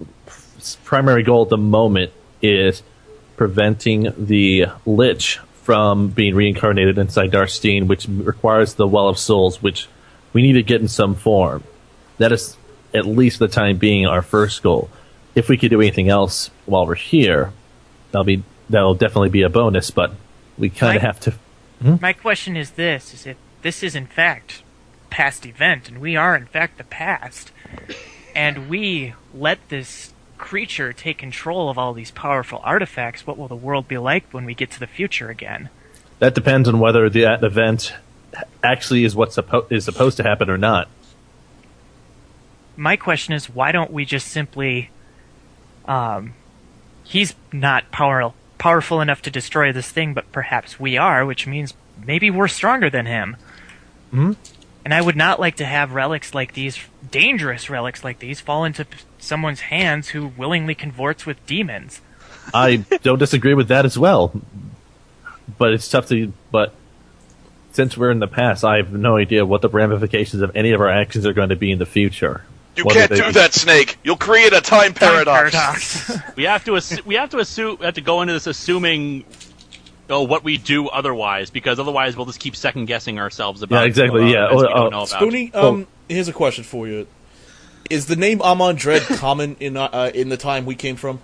primary goal at the moment is preventing the Lich from being reincarnated inside Darstein, which requires the Well of Souls, which we need to get in some form. That is, at least for the time being, our first goal. If we could do anything else while we're here, that'll definitely be a bonus, but we kind of have to... My question is this, is if this is in fact past event, and we are in fact the past, and we let this creature take control of all these powerful artifacts, what will the world be like when we get to the future again? That depends on whether that event actually is what is supposed to happen or not. My question is, why don't we just simply he's not powerful enough to destroy this thing, but perhaps we are, which means maybe we're stronger than him. Hmm? And I would not like to have relics like these, dangerous relics like these, fall into someone's hands who willingly cavorts with demons. I don't disagree with that as well. But it's tough to... But since we're in the past, I have no idea what the ramifications of any of our actions are going to be in the future. You can't do that, Snake. You'll create a time paradox. We have to go into this assuming what we do otherwise, because otherwise we'll just keep second guessing ourselves about. Yeah, exactly. We don't know about. Spoony, here's a question for you: is the name Amon Dread common in the time we came from?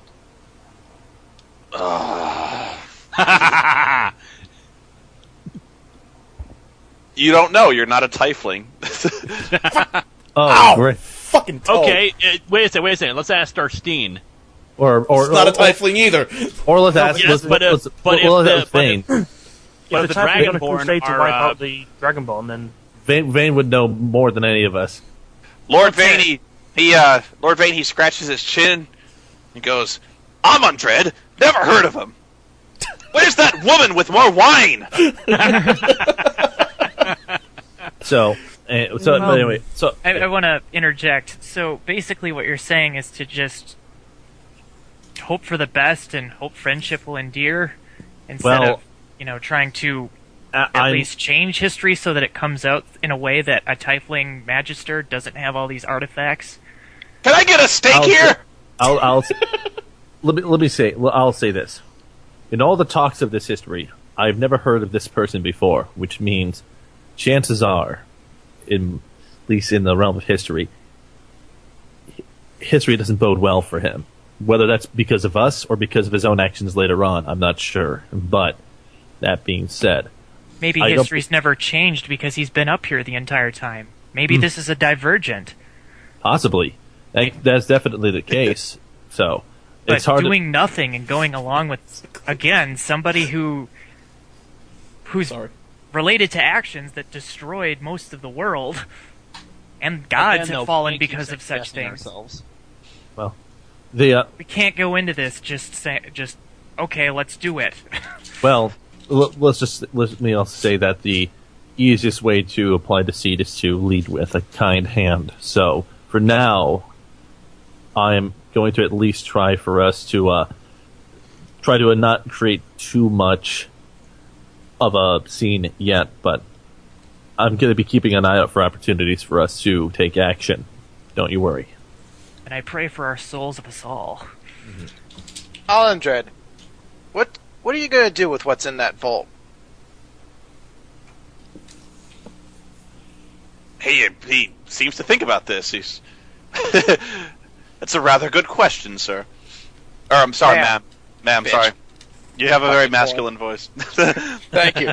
You don't know. You're not a tiefling. Oh, great. Fucking toe. Okay, wait a second. Let's ask Darstine. Or it's not a tiefling either. Or let's ask. Yes, but if the Dragonborn crusade to wipe are out the Dragonborn, then Vane would know more than any of us. Lord Vane, he scratches his chin and goes, "Amon Dread, never heard of him. Where's that woman with more wine?" Anyway, I want to interject. So basically what you're saying is to just hope for the best and hope friendship will endear instead of, trying to at least change history so that it comes out in a way that a tiefling magister doesn't have all these artifacts. Can I get a steak here? Let me say. I'll say this. In all the talks of this history, I've never heard of this person before, which means chances are, at least in the realm of history, history doesn't bode well for him. Whether that's because of us or because of his own actions later on, I'm not sure. But that being said, maybe history's never changed because he's been up here the entire time. Maybe this is a divergent. Possibly. That's definitely the case. So, but it's hard doing nothing and going along with, again, somebody who's related to actions that destroyed most of the world, and gods have fallen because of such things. Well, we can't go into this just okay, let's do it. Well, let me also say that the easiest way to apply deceit is to lead with a kind hand. So for now, I'm going to at least try for us to try to not create too much of a scene yet, but I'm going to be keeping an eye out for opportunities for us to take action. Don't you worry. And I pray for our souls of us all. Alandred, what are you going to do with what's in that vault? He seems to think about this. He's That's a rather good question, sir. Or I'm sorry, ma'am. Ma'am, Bitch. sorry. You have a very masculine voice. Thank you.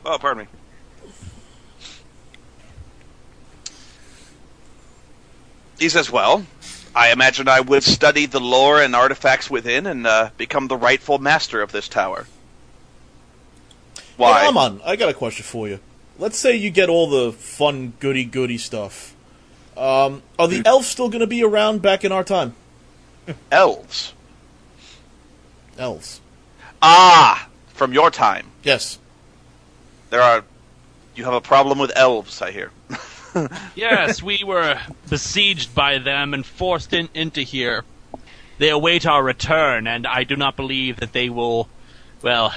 Oh, pardon me. He says, well, I imagine I would study the lore and artifacts within and become the rightful master of this tower. Why? Hey, Amon, I got a question for you. Let's say you get all the fun goody-goody stuff. Are the elves still going to be around back in our time? Elves? Elves. Ah! From your time. Yes. You have a problem with elves, I hear. Yes, we were besieged by them and forced into here. They await our return, and I do not believe that they will,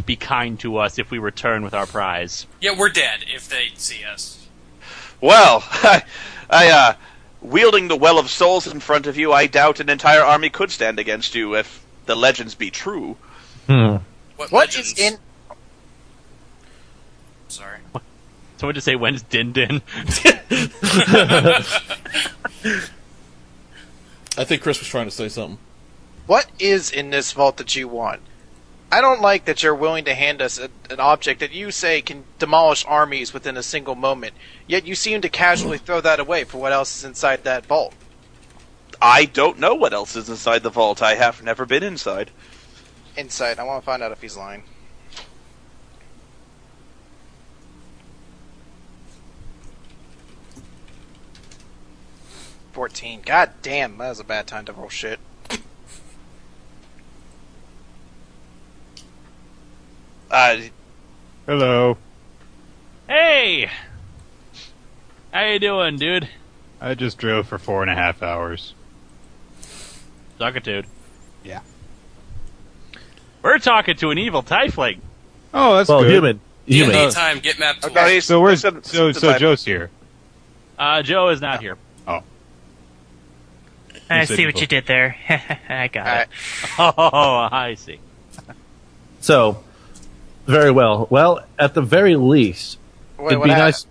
be kind to us if we return with our prize. Yeah, we're dead if they see us. Well, I wielding the Well of Souls in front of you, I doubt an entire army could stand against you if the legends be true. What is in... Sorry. Someone just say, when's Din Din? I think Chris was trying to say something. What is in this vault that you want? I don't like that you're willing to hand us an object that you say can demolish armies within a single moment, yet you seem to casually throw that away for what else is inside that vault. I don't know what else is inside the vault. I have never been inside. Inside. I want to find out if he's lying. 14. God damn, that was a bad time to roll shit. Hello. Hey! How you doing, dude? I just drove for 4.5 hours. Talkitude. Yeah. We're talking to an evil tiefling. Oh, that's Well, good. human. Anytime, get map tools. Okay, So where's listen, so listen, Joe's here? Joe is not here. Oh. I said see what evil. you did there. I got Alright. it. Oh, I see. So, very well. Well, at the very least, Wait, it'd what be happened? nice.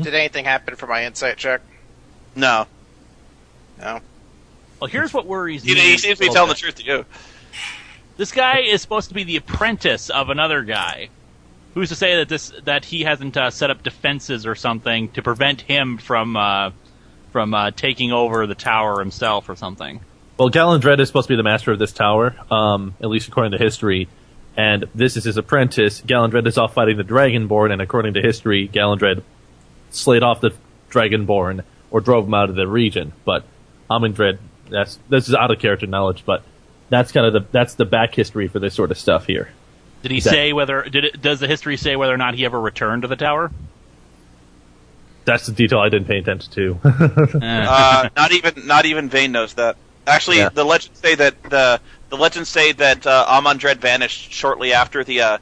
Did anything happen for my insight check? No. No. Well, here's what worries He, me. he seems to be a telling the little truth to you. bit. This guy is supposed to be the apprentice of another guy. Who's to say that he hasn't set up defenses or something to prevent him from taking over the tower himself or something? Well, Gallandred is supposed to be the master of this tower, at least according to history. And this is his apprentice. Gallandred is off fighting the Dragonborn, and according to history, Gallandred slayed off the Dragonborn or drove him out of the region. But Amundred, this is out of character knowledge, but that's kind of that's the back history for this sort of stuff here. Did he say does the history say whether or not he ever returned to the tower? That's the detail I didn't pay attention to. Not even Vane knows that. Actually, Yeah. the legends say that Amundred vanished shortly after the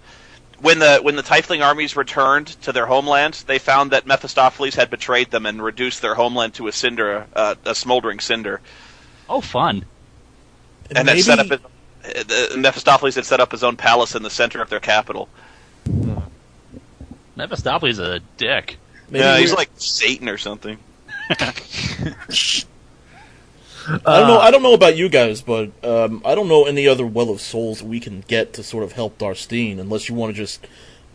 when the Tiefling armies returned to their homeland. They found that Mephistopheles had betrayed them and reduced their homeland to a cinder, a smoldering cinder. Oh, fun! And that set up Mephistopheles had set up his own palace in the center of their capital. Mephistopheles is a dick. Yeah, he's like Satan or something. I don't know about you guys, but I don't know any other Well of Souls we can get to sort of help Darstine, unless you want to just,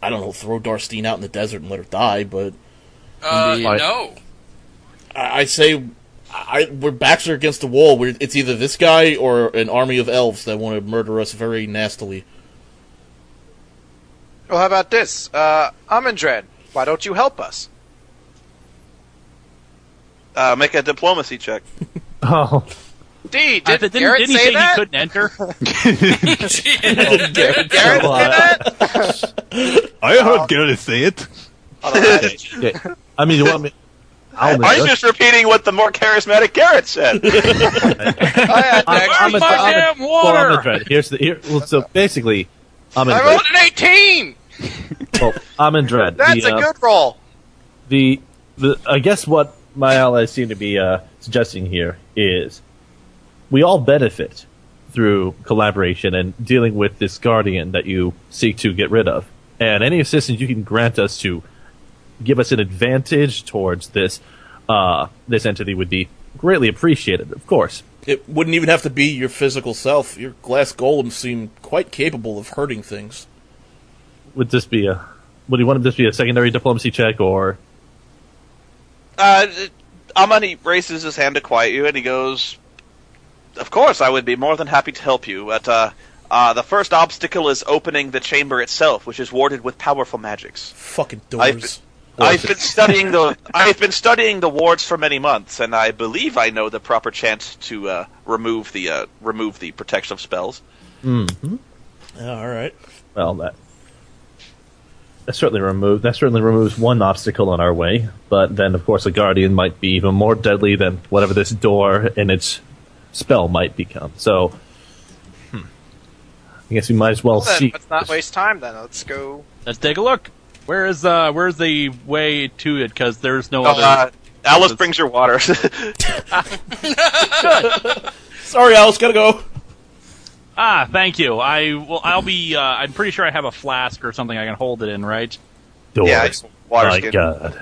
I don't know, throw Darstine out in the desert and let her die, but No. I say we're backs are against the wall. It's either this guy or an army of elves that want to murder us very nastily. Well, how about this? Amundred, why don't you help us? Make a diplomacy check. Oh, D, did Didn't Garrett he say say that? he couldn't enter? Did Garrett say that? I heard Garrett say it. okay. I mean, you want me? I'm just repeating what the more charismatic Garrett said. Where's my damn water? So basically, I rolled an 18! Amundred. That's a good roll. The I guess what my allies seem to be suggesting here is we all benefit through collaboration and dealing with this guardian that you seek to get rid of. And any assistance you can grant us to give us an advantage towards this this entity would be greatly appreciated, of course. It wouldn't even have to be your physical self. Your glass golems seem quite capable of hurting things. Would this be would you want this to be a secondary diplomacy check, or? Amani raises his hand to quiet you, and he goes, "Of course, I would be more than happy to help you, but the first obstacle is opening the chamber itself, which is warded with powerful magics. Fucking doors. I've been studying the wards for many months, and I believe I know the proper chant to remove the protection of spells." Mm-hmm. All right. Well, that certainly removes one obstacle on our way. But then, of course, a guardian might be even more deadly than whatever this door and its spell might become. So, I guess we might as well see. Let's not waste time then. Let's go. Let's take a look. Where's the way to it? Because there's no other. Alice brings your water. Sorry, Alice, gotta go. Thank you. I'll be. I'm pretty sure I have a flask or something I can hold it in, right? Doors. Yeah, it's water My skin. God.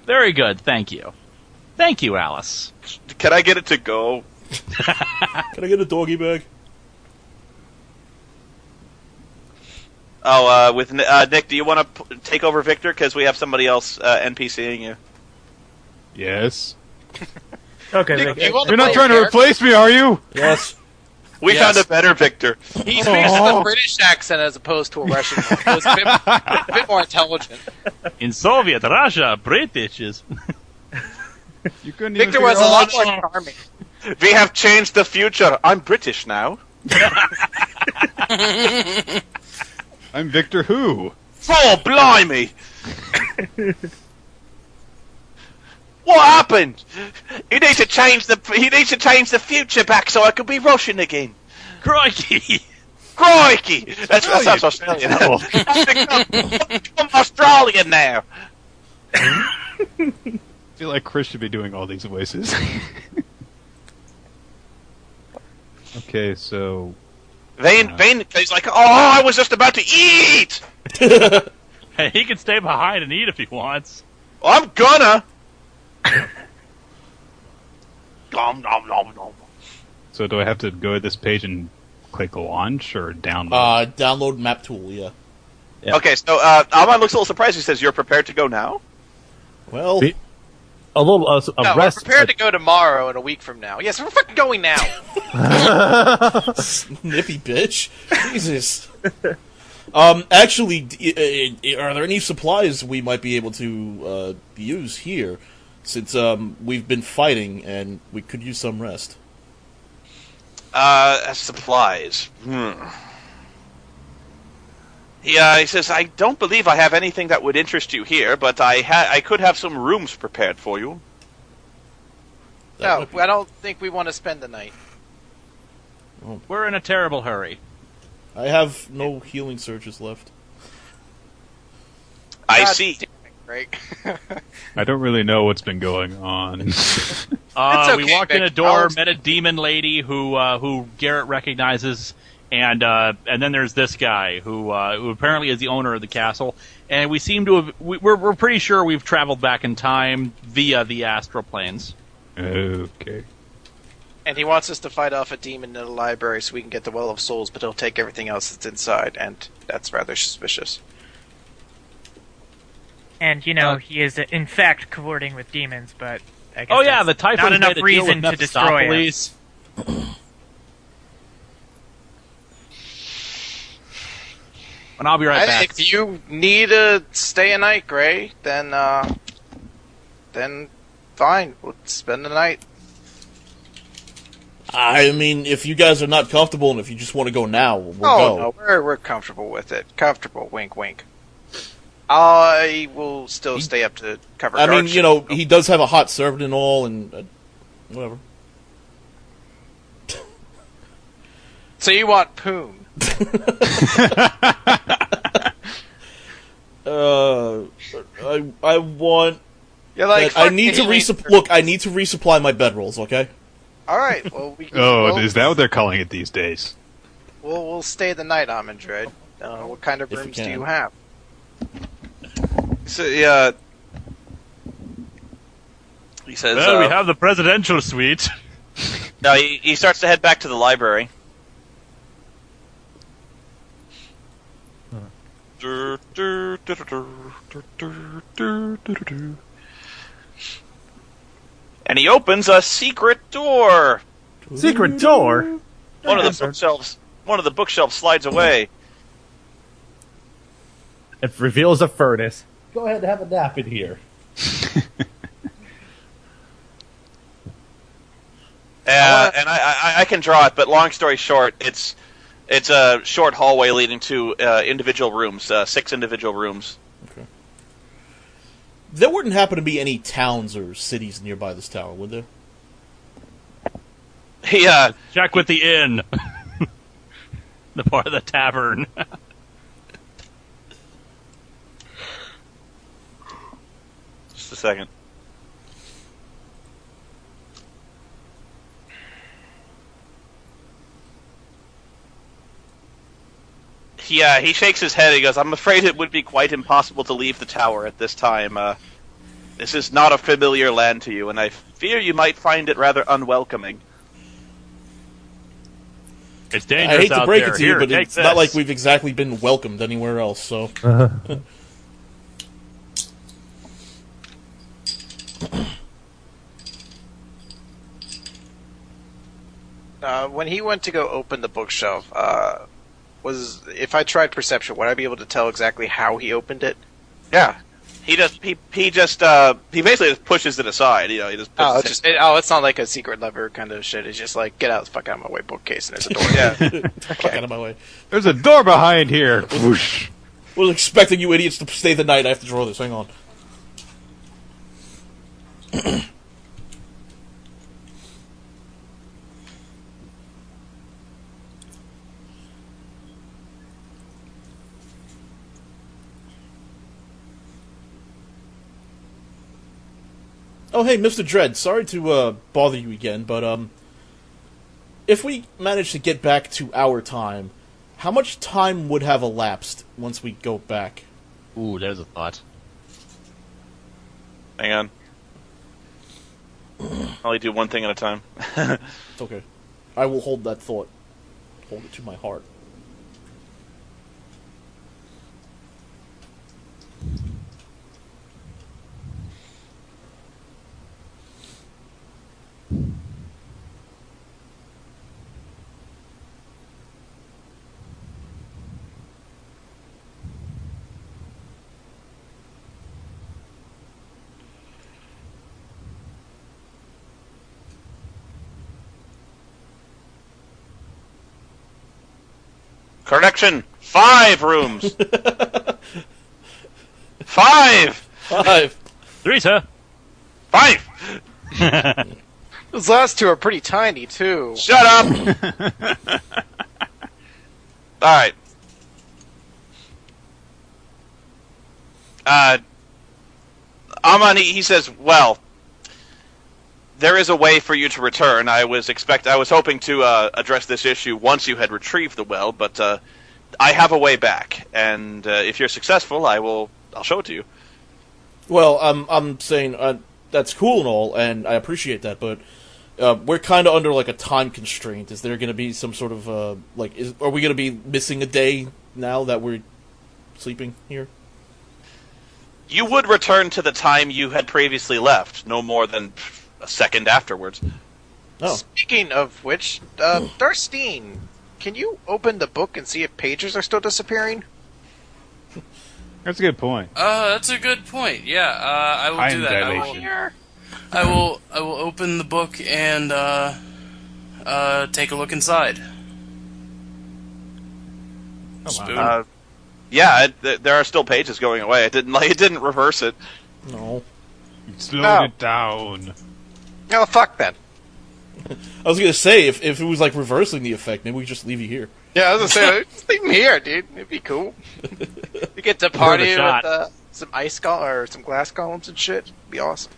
Very good. Thank you. Thank you, Alice. Can I get it to go? Can I get a doggy bag? Oh, with Nick, do you want to take over Victor? Because we have somebody else NPCing you. Yes. Okay, Nick, Nick, do you want You're play not trying to character? replace me, are you? Yes. We Yes. found a better Victor. He speaks with a British accent as opposed to a Russian one. So it's a bit more intelligent. In Soviet Russia, British is. You couldn't even Victor figure was a out- lot more charming. We have changed the future. I'm British now. I'm Victor Who. Oh, blimey! What happened? He needs to change the future back so I could be Russian again. Crikey! Crikey! That sounds Australian. I'm Australian now. I feel like Chris should be doing all these voices. Okay, so Vane, he's like, oh, I was just about to eat. Hey, he can stay behind and eat if he wants. I'm gonna. Nom, nom, nom, nom. so do I have to go to this page and click launch or download? Download map tool. Yeah. Yeah. Okay, so Alman looks a little surprised. He says, "You're prepared to go now?" Well, A little No, we're rest. prepared to go tomorrow and a week from now. Yes, we're fucking going now. Snippy bitch. Jesus. Actually, are there any supplies we might be able to use here? Since we've been fighting and we could use some rest. Supplies. Yeah, he says, I don't believe I have anything that would interest you here, but I could have some rooms prepared for you. No, I don't think we want to spend the night. We're in a terrible hurry. I have no healing surges left. I God see. damn it, Greg. I don't really know what's been going on. It's We okay, walked in a Vic. door, met a demon lady who Garrett recognizes, and then there's this guy who apparently is the owner of the castle, and we seem to have we're pretty sure we've traveled back in time via the astral planes. Okay. And he wants us to fight off a demon in the library so we can get the Well of Souls, but he'll take everything else that's inside, and that's rather suspicious. And, he is in fact cavorting with demons, but I guess Oh yeah, that's the Typhons not enough made a deal reason with to destroy it. Mephistopheles. And I'll be right back. If you need to stay a night, Gray, then fine. We'll spend the night. I mean, if you guys are not comfortable and if you just want to go now, we'll go. No, we're comfortable with it. Comfortable, wink, wink. I will still stay up to cover. I mean, guard he does have a hot servant and all, and whatever. So you want Poon? I want. You're like, I need to look. I need to resupply my bedrolls. Okay. All right. Well, Is that what they're calling it these days? We'll stay the night, Amandred. What kind of rooms do you have? So, yeah. He says, Well, we have the presidential suite. No, he starts to head back to the library. And he opens a secret door. Secret door? One of the bookshelves slides away. It reveals a furnace. Go ahead and have a nap in here. And I can draw it, but long story short, it's a short hallway leading to individual rooms, 6 individual rooms. Okay. There wouldn't happen to be any towns or cities nearby this tower, would there? Yeah. Check with the inn. The part of the tavern. Just a second. He shakes his head. He goes, I'm afraid it would be quite impossible to leave the tower at this time. This is not a familiar land to you, and I fear you might find it rather unwelcoming. It's dangerous I hate to out break there. it to you, Here, but take it's this. not like we've exactly been welcomed anywhere else, so... When he went to go open the bookshelf, if I tried perception, would I be able to tell exactly how he opened it? Yeah. He basically just pushes it aside. He just pushes it's not like a secret lever kind of shit. It's just like, get out the fuck out of my way, bookcase, and there's a door. Yeah. Fuck out of my way. There's a door behind here. Whoosh. Was expecting you idiots to stay the night. I have to draw this. Hang on. Oh, hey, Mr. Dredd, sorry to bother you again, but if we manage to get back to our time, how much time would have elapsed once we go back? Ooh, there's a thought. Hang on. I'll only do one thing at a time. It's okay. I will hold that thought. Hold it to my heart. Correction, 5 rooms. 5. 5. 3, sir. 5. Those last 2 are pretty tiny, too. Shut up. All right. Amani, he says, well, there is a way for you to return. I was hoping to address this issue once you had retrieved the well, but I have a way back, and if you're successful, I'll show it to you. Well, I'm saying that's cool and all, and I appreciate that, but we're kind of under like a time constraint. Is there going to be some sort of are we going to be missing a day now that we're sleeping here? You would return to the time you had previously left, no more than a second afterwards. Oh. Speaking of which, Darstine, can you open the book and see if pages are still disappearing? That's a good point. That's a good point. Yeah, I will do that. I will open the book and take a look inside. Oh, Spoon. wow. Yeah, there are still pages going away. It didn't reverse it. No. Slow it down. Oh, fuck that. I was going to say, if it was like reversing the effect, maybe we just leave you here. Yeah, I was going to say, just leave me here, dude. It'd be cool. You get to party with some ice or some glass columns and shit. It'd be awesome.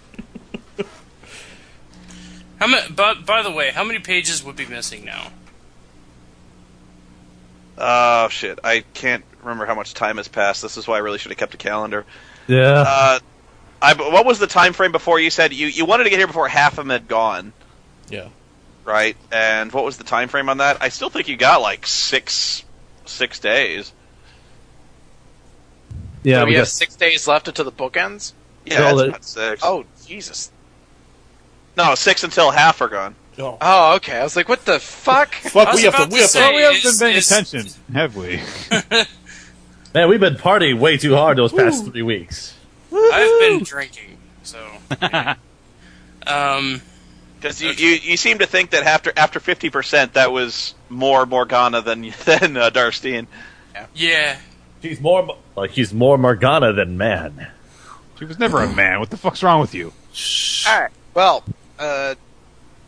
By the way, how many pages would be missing now? Oh, shit. I can't remember how much time has passed. This is why I really should have kept a calendar. Yeah. What was the time frame before you said you wanted to get here before half of them had gone? Yeah. Right? And what was the time frame on that? I still think you got like 6 days. Yeah, so we have 6 days left until the book ends? Yeah, it's about 6. Oh, Jesus. No, 6 until half are gone. Oh, okay. I was like, what the fuck? Fuck, we have to. We haven't been paying attention, have we? Man, we've been partying way too hard those past 3 weeks. I've been drinking, so. Because you seem to think that after 50%, that was more Morgana than Darstine. Yeah. He's more Morgana than man. She was never a man. What the fuck's wrong with you? Alright, well,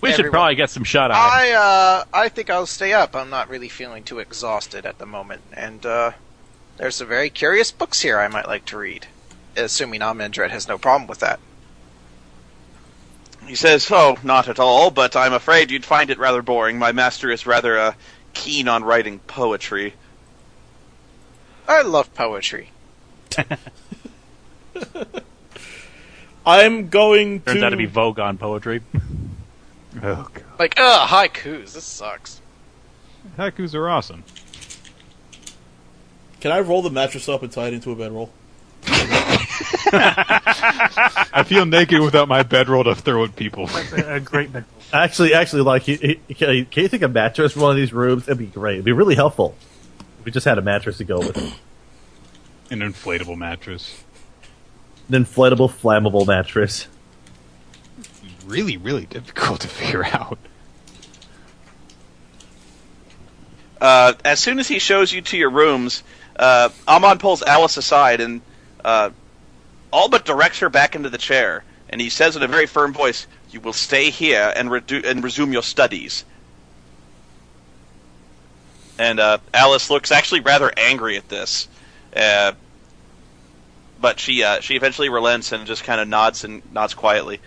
we should probably get some shut eye. I think I'll stay up. I'm not really feeling too exhausted at the moment. And, there's some very curious books here I might like to read. Assuming Amendred has no problem with that. He says, "Oh, not at all, but I'm afraid you'd find it rather boring. My master is rather keen on writing poetry." I love poetry. I'm going Turns out to be Vogon poetry. Oh, God. Like, haikus. This sucks. Haikus are awesome. Can I roll the mattress up and tie it into a bedroll? I feel naked without my bedroll to throw at people. That's a great bedroll. Actually, like, can you take a mattress from one of these rooms? It'd be great. It'd be really helpful if we just had a mattress to go with it. An inflatable mattress. An inflatable, flammable mattress. Really, really difficult to figure out. As soon as he shows you to your rooms, Amon pulls Alice aside and all but directs her back into the chair. And he says in a very firm voice, "You will stay here and resume your studies." And Alice looks actually rather angry at this, but she eventually relents and just kind of nods quietly.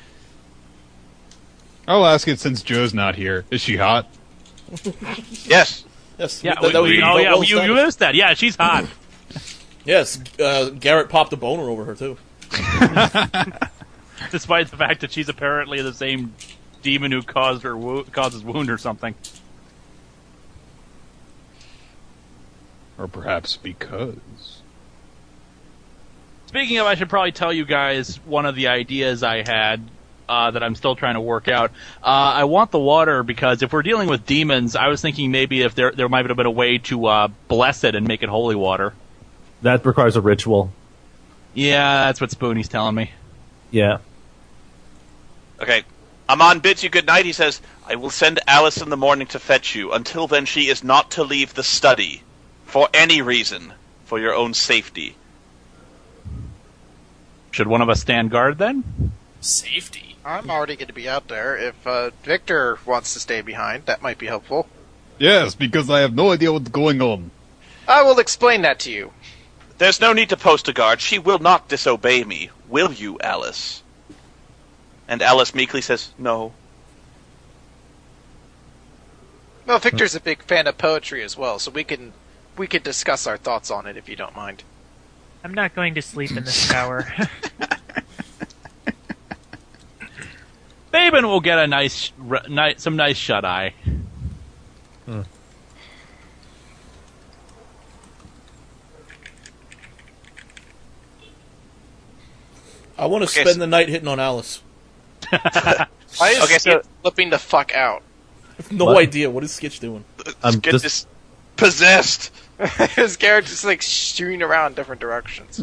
I'll ask it since Joe's not here. Is she hot? Yes. Yes. Yeah, you missed that. Yeah, she's hot. Yes, Garrett popped a boner over her, too. Despite the fact that she's apparently the same demon who causes wound or something. Or perhaps because... Speaking of, I should probably tell you guys one of the ideas I had that I'm still trying to work out. I want the water because if we're dealing with demons, I was thinking maybe if there might have been a way to bless it and make it holy water. That requires a ritual. Yeah, that's what Spoony's telling me. Yeah. Okay. Amon bids you good night. He says, "I will send Alice in the morning to fetch you. Until then, she is not to leave the study. For any reason. For your own safety." Should one of us stand guard then? Safety. I'm already going to be out there. If Victor wants to stay behind, that might be helpful. Yes, because I have no idea what's going on. I will explain that to you. There's no need to post a guard. She will not disobey me. Will you, Alice? And Alice meekly says, "No." Well, Victor's a big fan of poetry as well, so we can discuss our thoughts on it if you don't mind. I'm not going to sleep in this tower. Babin will get a some nice shut-eye. I want to spend the night hitting on Alice. Why is Skitch flipping the fuck out? I have no idea. What is Skitch doing? Skitch is possessed. His character's just like shooting around different directions.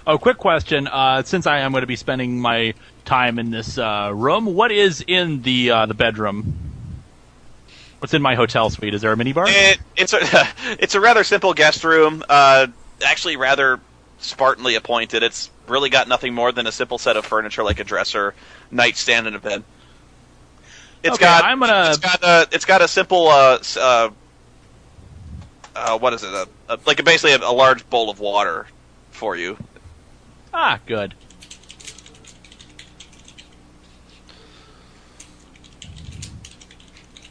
Oh, quick question. Since I am going to be spending my time in this room, what is in the bedroom? What's in my hotel suite? Is there a minibar? It's a rather simple guest room. Actually, rather spartanly appointed. It's really got nothing more than a simple set of furniture, like a dresser, nightstand, and a bed. It's got a simple what is it? Basically a large bowl of water for you. Ah, good.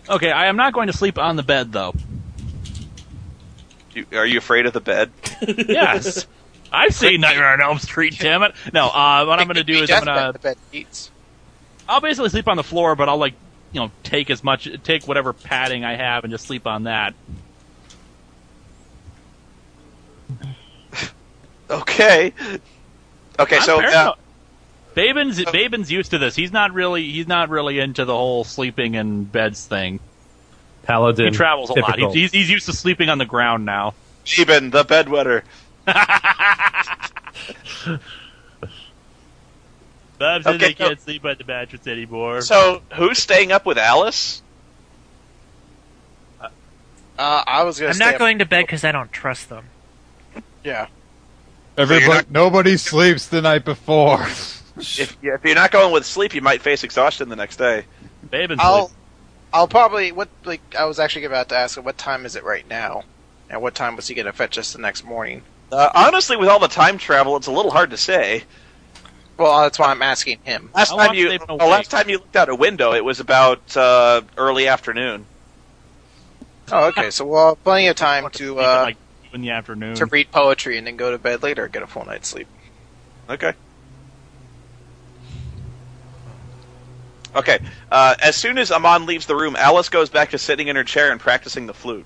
Okay, I am not going to sleep on the bed, though. Are you afraid of the bed? Yes. I've seen Nightmare on Elm Street, damn it. No, what I'm going to do is the bed eats. I'll basically sleep on the floor, but I'll, take whatever padding I have and just sleep on that. Okay. Okay, Babin's used to this. He's not really into the whole sleeping in beds thing. Paladin. He travels a typical. lot. He's used to sleeping on the ground now. Babin, the bedwetter. Bob says they can't sleep on the mattress anymore. So, who's staying up with Alice? I was going to. I'm not going to bed because I don't trust them. Yeah. Nobody sleeps the night before. If you're not going with sleep, you might face exhaustion the next day. I'll probably I was actually about to ask him what time is it right now, and what time was he going to fetch us the next morning? Honestly, with all the time travel, it's a little hard to say. Well, that's why I'm asking him. Last time you looked out a window, it was about early afternoon. Oh, okay. So we'll have plenty of time to in the afternoon to read poetry and then go to bed later and get a full night's sleep. Okay. Okay. As soon as Amon leaves the room, Alice goes back to sitting in her chair and practicing the flute.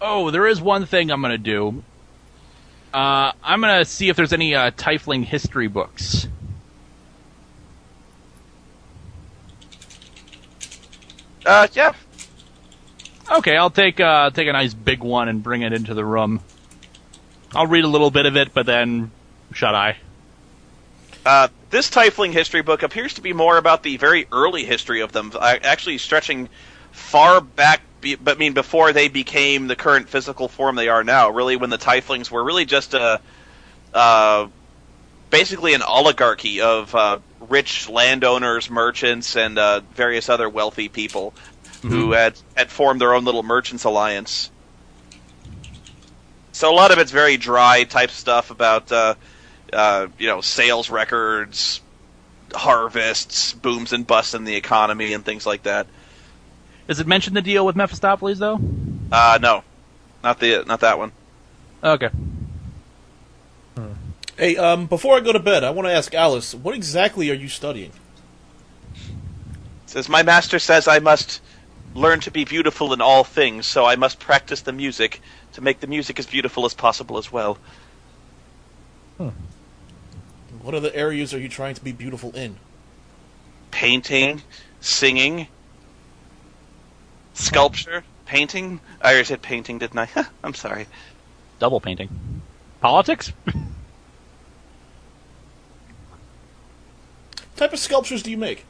Oh, there is one thing I'm going to do. I'm going to see if there's any Tiefling history books. Yeah. Okay, I'll take a nice big one and bring it into the room. I'll read a little bit of it, but then shut eye. This Tiefling history book appears to be more about the very early history of them, actually stretching far back, but before they became the current physical form they are now. Really, when the Tieflings were really just basically an oligarchy of rich landowners, merchants, and various other wealthy people who had formed their own little merchants alliance. So a lot of it's very dry type stuff about sales records, harvests, booms and busts in the economy, and things like that. Does it mention the deal with Mephistopheles though? No, not that one. Okay. Hey, before I go to bed, I want to ask Alice, what exactly are you studying? It says, my master says I must learn to be beautiful in all things, so I must practice the music to make the music as beautiful as possible as well. What other areas are you trying to be beautiful in? Painting, singing, sculpture, painting. I already said painting, didn't I? I'm sorry. Double painting. Politics? What type of sculptures do you make?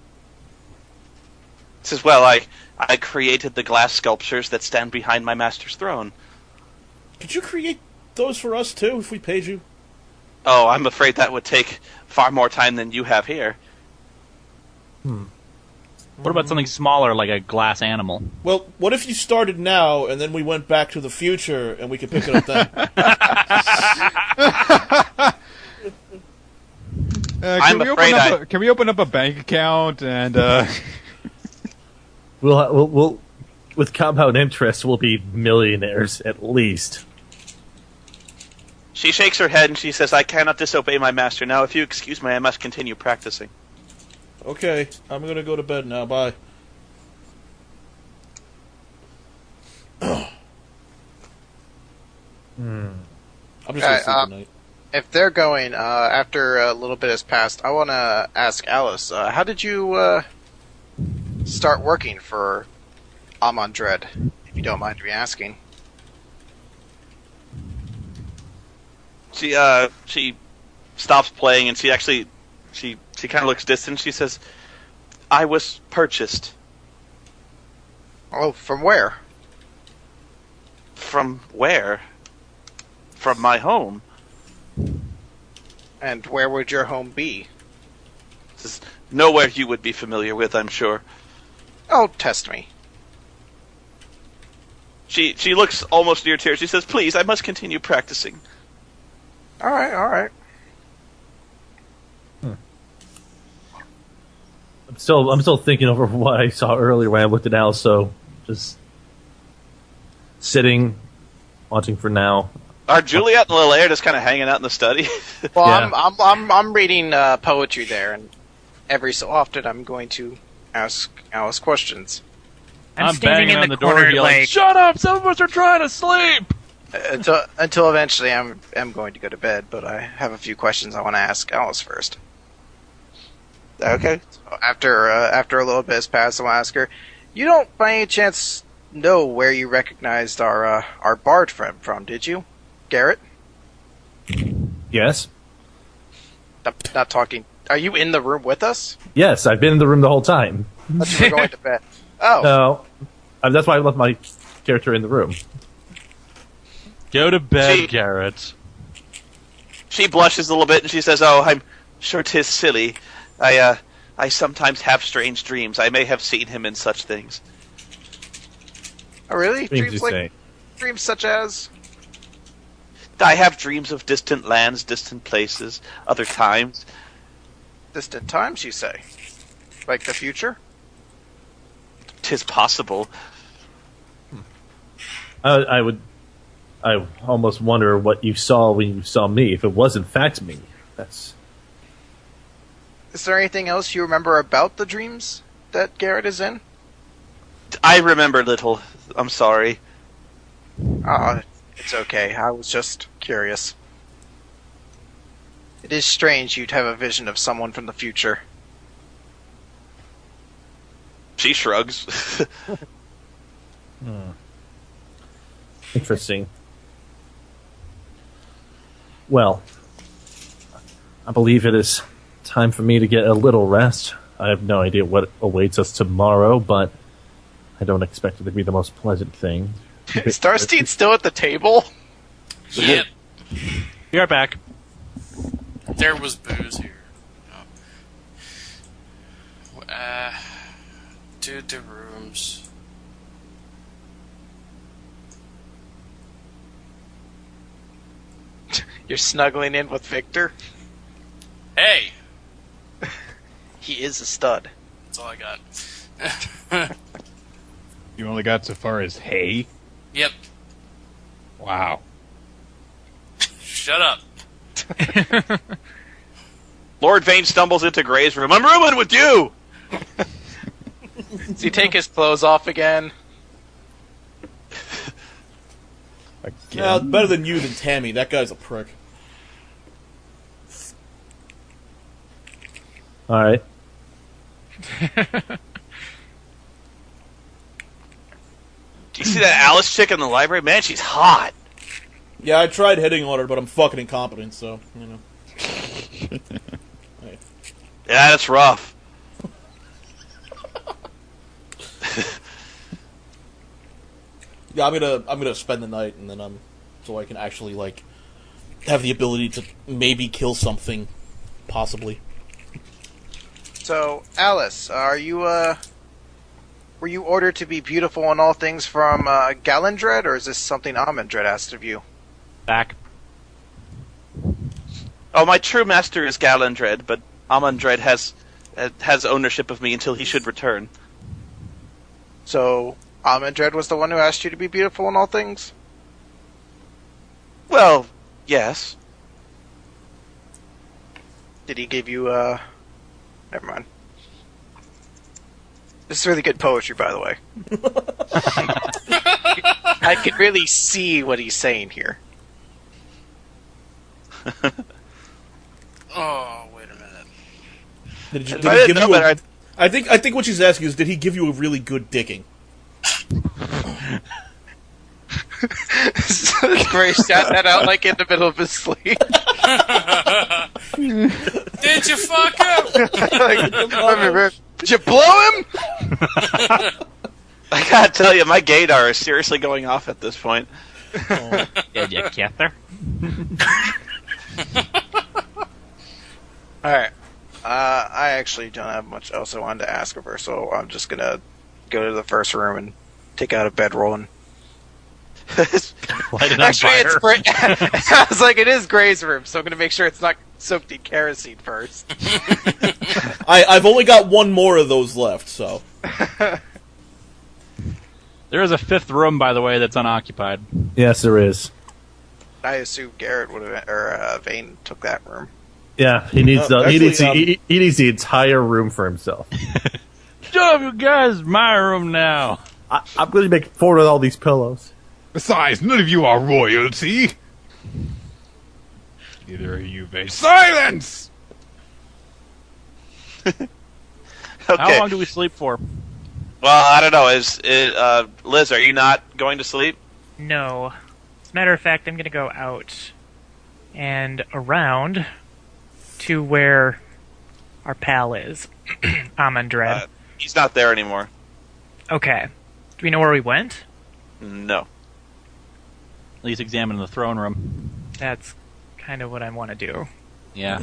It says, well, I created the glass sculptures that stand behind my master's throne. Could you create those for us, too, if we paid you? Oh, I'm afraid that would take far more time than you have here. What about something smaller, like a glass animal? Well, what if you started now, and then we went back to the future, and we could pick it up then? Can we open up a bank account and? We'll with compound interest, we'll be millionaires at least. She shakes her head and she says, I cannot disobey my master. Now, if you excuse me, I must continue practicing. Okay, I'm gonna go to bed now. Bye. I'm just gonna sleep tonight. If they're going, after a little bit has passed, I want to ask Alice, how did you start working for Amon Dread, if you don't mind me asking? She stops playing and she kind of looks distant. She says, I was purchased. Oh, from where? From where? From my home. And where would your home be? This is nowhere you would be familiar with, I'm sure. Oh, test me. She looks almost near tears. She says, please, I must continue practicing. Alright. I'm still thinking over what I saw earlier when I looked at Alice, so just sitting, watching for now. Are Juliet and Lilaire just kind of hanging out in the study? Well, Yeah. I'm reading poetry there, and every so often I'm going to ask Alice questions. I'm standing banging in on the door corner, here like, shut up! Some of us are trying to sleep. Until eventually I'm going to go to bed, but I have a few questions I want to ask Alice first. Okay. So after a little bit has passed, I'll ask her, you don't by any chance know where you recognized our bard friend from, did you? Garrett? Yes? Not talking. Are you in the room with us? Yes, I've been in the room the whole time. That's we're going to bed. Oh. No, that's why I left my character in the room. Go to bed, Garrett. She blushes a little bit and she says, oh, I'm sure 'tis silly. I sometimes have strange dreams. I may have seen him in such things. Oh, really? Dreams you say. Dreams such as? I have dreams of distant lands, distant places, other times. Distant times, you say? Like the future? 'Tis possible. I almost wonder what you saw when you saw me. If it was in fact me, that's. Is there anything else you remember about the dreams that Garrett is in? I remember little. I'm sorry. It's okay. I was just curious. It is strange you'd have a vision of someone from the future. She shrugs. Interesting. Well, I believe it is time for me to get a little rest. I have no idea what awaits us tomorrow, but I don't expect it to be the most pleasant thing. Starstein's still at the table? Yep. Be right back. There was booze here. To the rooms. You're snuggling in with Victor? Hey! He is a stud. That's all I got. You only got so far as hey? Yep. Wow. Shut up. Lord Vane stumbles into Gray's room. I'm rooming with you! Does he take his clothes off again? Well, better than you than Tammy. That guy's a prick. Alright. Do you see that Alice chick in the library? Man, she's hot. Yeah, I tried hitting on her, but I'm fucking incompetent, so, you know. Hey. Yeah, that's rough. Yeah, I'm gonna spend the night, and then so I can actually, like, have the ability to maybe kill something, possibly. So, Alice, are you, were you ordered to be beautiful in all things from, Gallandred, or is this something Amandred asked of you? Back. Oh, my true master is Gallandred, but Amandred has ownership of me until he should return. So, Amandred was the one who asked you to be beautiful in all things? Well, yes. Did he give you, never mind. This is really good poetry, by the way. I can really see what he's saying here. Oh, wait a minute. Did he I give didn't you know that I think what she's asking is, did he give you a really good dicking? Gray shot that out like in the middle of his sleep. Did you fuck him? Did you blow him? I gotta tell you, my gaydar is seriously going off at this point. Did you get there? Alright. I actually don't have much else I wanted to ask of her, so I'm just gonna go to the first room and take out a bedroll and... Light it on Actually, fire. it's Gray. I was like, it is Gray's room, so I'm gonna make sure it's not soaked in kerosene first. I've only got one more of those left, so... There is a fifth room, by the way, that's unoccupied. Yes, there is. I assume Garrett would have, or Vane took that room. Yeah, he needs actually, he needs the entire room for himself. Shut up, you guys! It's my room now. I'm going to make 4 with all these pillows. Besides, none of you are royalty. Neither are you, Vane. Silence! Okay. How long do we sleep for? Well, I don't know. Liz, are you not going to sleep? No. As a matter of fact, I'm going to go out and around to where our pal is, Amandred. He's not there anymore. Okay. Do we know where we went? No. At least examine the throne room. That's kind of what I want to do. Yeah.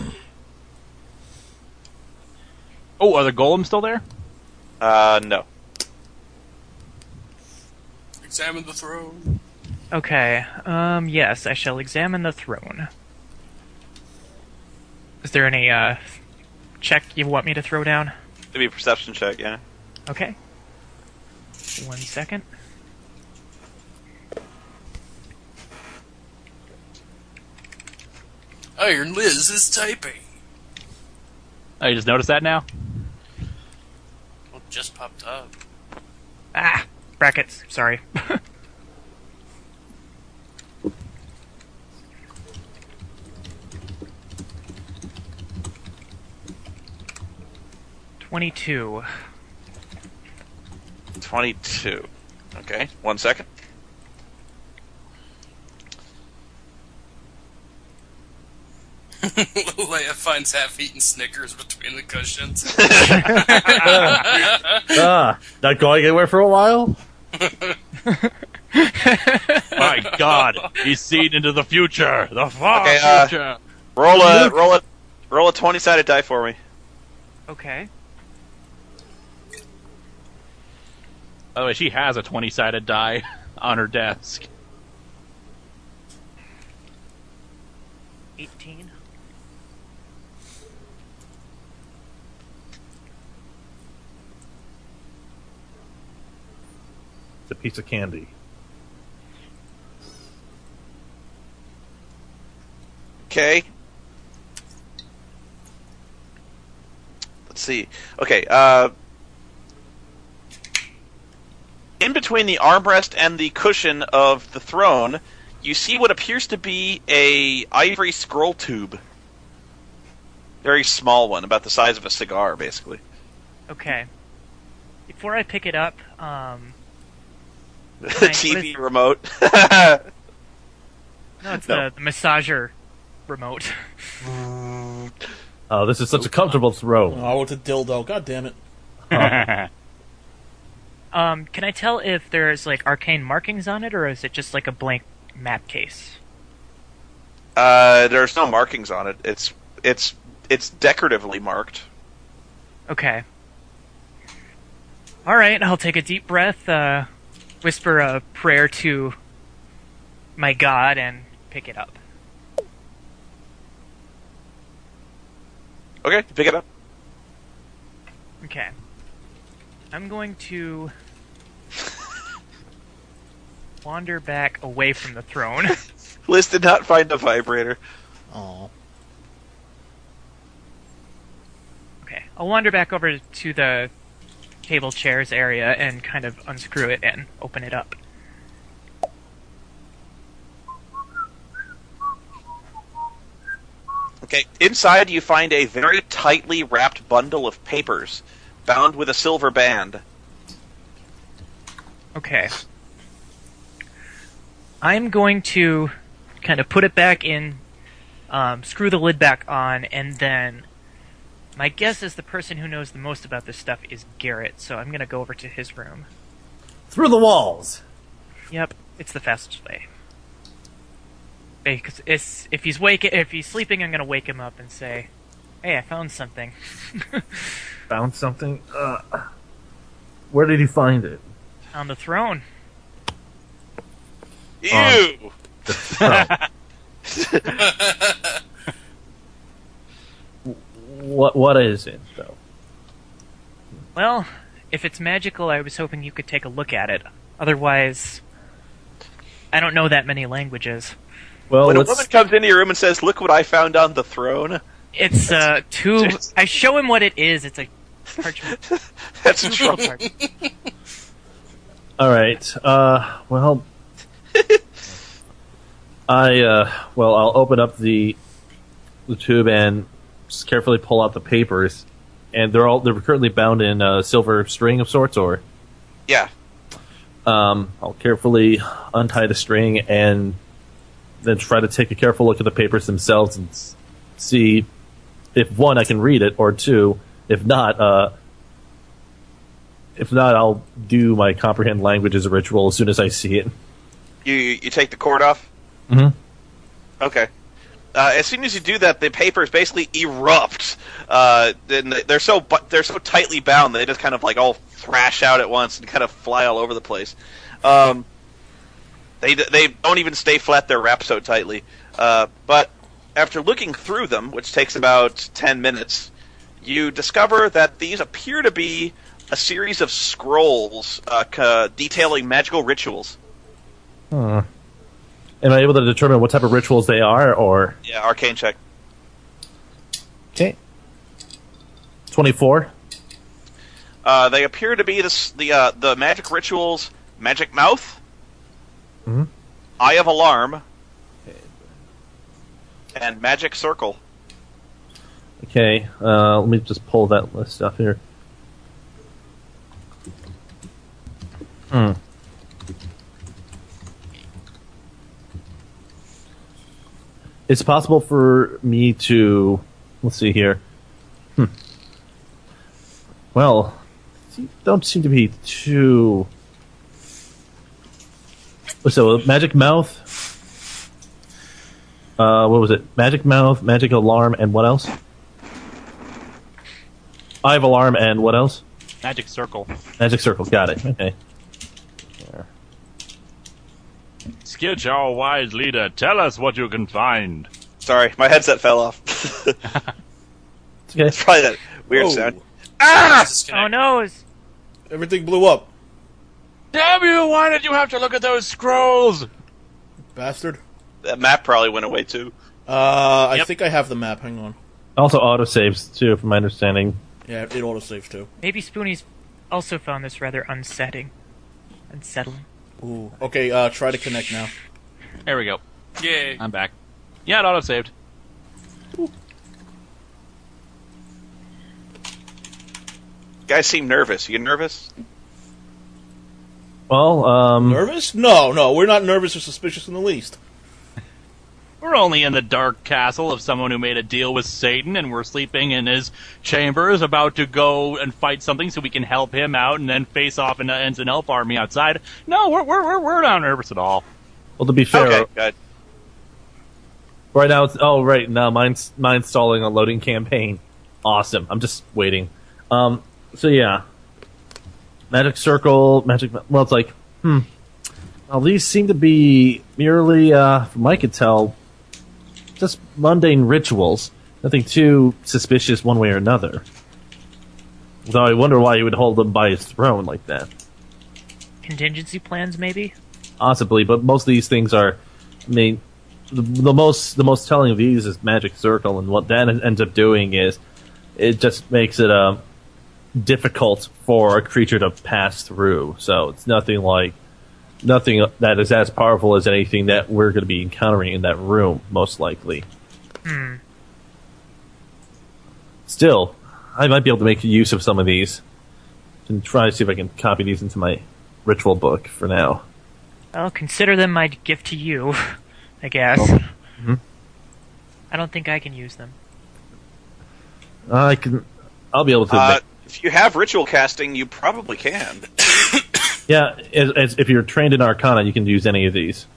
Oh, are the golems still there? No. Examine the throne. Okay. Yes, I shall examine the throne. Is there any, check you want me to throw down? It'd be a perception check, yeah. Okay. 1 second. Iron Liz is typing. Oh, you just noticed that now? Well, just popped up. Ah! Brackets. Sorry. $22. 22. Okay, 1 second. Leia finds half-eaten Snickers between the cushions. Not going anywhere for a while? My God, he's seen into the future, the far future. Roll a 20-sided die for me. Okay. By the way, she has a 20-sided die on her desk. 18. It's a piece of candy. Okay. Let's see. Okay, in between the armrest and the cushion of the throne, you see what appears to be a ivory scroll tube. Very small one, about the size of a cigar, basically. Okay. Before I pick it up, The TV remote. No, it's the massager remote. Oh, this is such a comfortable throw. Oh, it's a dildo. God damn it. Can I tell if there's like arcane markings on it, or is it just like a blank map case? There's no markings on it. It's decoratively marked. Okay. Alright, I'll take a deep breath, whisper a prayer to my god, and pick it up. Okay, pick it up. Okay. I'm going to wander back away from the throne. Liz did not find a vibrator. Oh. Okay, I'll wander back over to the table chairs area and kind of unscrew it and open it up. Okay, inside you find a very tightly wrapped bundle of papers, bound with a silver band. Okay. I'm going to kind of put it back in, screw the lid back on, and then my guess is the person who knows the most about this stuff is Garrett, so I'm going to go over to his room. Through the walls! Yep, it's the fastest way. Because if he's sleeping, I'm going to wake him up and say, "Hey, I found something." Found something? Where did he find it? On the throne. Ew! What is it, though? Well, if it's magical, I was hoping you could take a look at it. Otherwise, I don't know that many languages. Well, when a woman comes into your room and says, "Look what I found on the throne," it's two. I show him what it is. It's a parchment. That's trouble. All right. Well, I'll open up the tube and just carefully pull out the papers, and they're currently bound in a silver string of sorts, or yeah. I'll carefully untie the string and then try to take a careful look at the papers themselves and see if, one, I can read it, or two, if not, I'll do my comprehend languages ritual as soon as I see it. You take the cord off? Mm-hmm. Okay. As soon as you do that, the papers basically erupt. They're so tightly bound that they just kind of like all thrash out at once and kind of fly all over the place. They don't even stay flat. They're wrapped so tightly. But after looking through them, which takes about 10 minutes, you discover that these appear to be a series of scrolls detailing magical rituals. Am I able to determine what type of rituals they are, or? Yeah, arcane check. Okay. 24. They appear to be the magic rituals: Magic Mouth, Mm-hmm. Eye of Alarm, and Magic Circle. Okay, let me just pull that list up here. it's possible for me to. Let's see here. Well, don't seem to be too. So, magic mouth. What was it? Magic mouth, magic alarm, and what else? I have alarm, and what else? Magic circle. Magic circle. Got it. Okay. There. Skitch, our wise leader, tell us what you can find. Sorry, my headset fell off. It's okay. It's probably that weird Oh. sound. Ah! Oh no! Everything blew up. Damn you! Why did you have to look at those scrolls? Bastard. That map probably went away too. I Yep. think I have the map. Hang on. Also, autosaves too, from my understanding. Yeah, it autosaves too. Maybe Spoony's also found this rather unsettling. Ooh. Okay, try to connect now. There we go. Yay. I'm back. Yeah, it auto-saved. Guys seem nervous. You nervous? Well, Nervous? No, we're not nervous or suspicious in the least. We're only in the dark castle of someone who made a deal with Satan, and we're sleeping in his chambers, about to go and fight something so we can help him out, and then face off against an elf army outside. No, we're not nervous at all. well, to be fair, Okay, good. right now it's right now mine's stalling a loading campaign. Awesome. I'm just waiting. So yeah, magic circle, magic. Well, it's like, well, these seem to be merely, from what I could tell, just mundane rituals. Nothing too suspicious one way or another. Though I wonder why he would hold them by his throne like that. Contingency plans, maybe? Possibly, but most of these things are. I mean, the most telling of these is magic circle, and what that ends up doing is it just makes it difficult for a creature to pass through. So it's nothing that is as powerful as anything that we're going to be encountering in that room, most likely. Still, I might be able to make use of some of these and try to see if I can copy these into my ritual book for now. I'll consider them my gift to you, I guess. I don't think I can use them. I'll be able to. If you have ritual casting, you probably can. Yeah, if you're trained in Arcana, you can use any of these.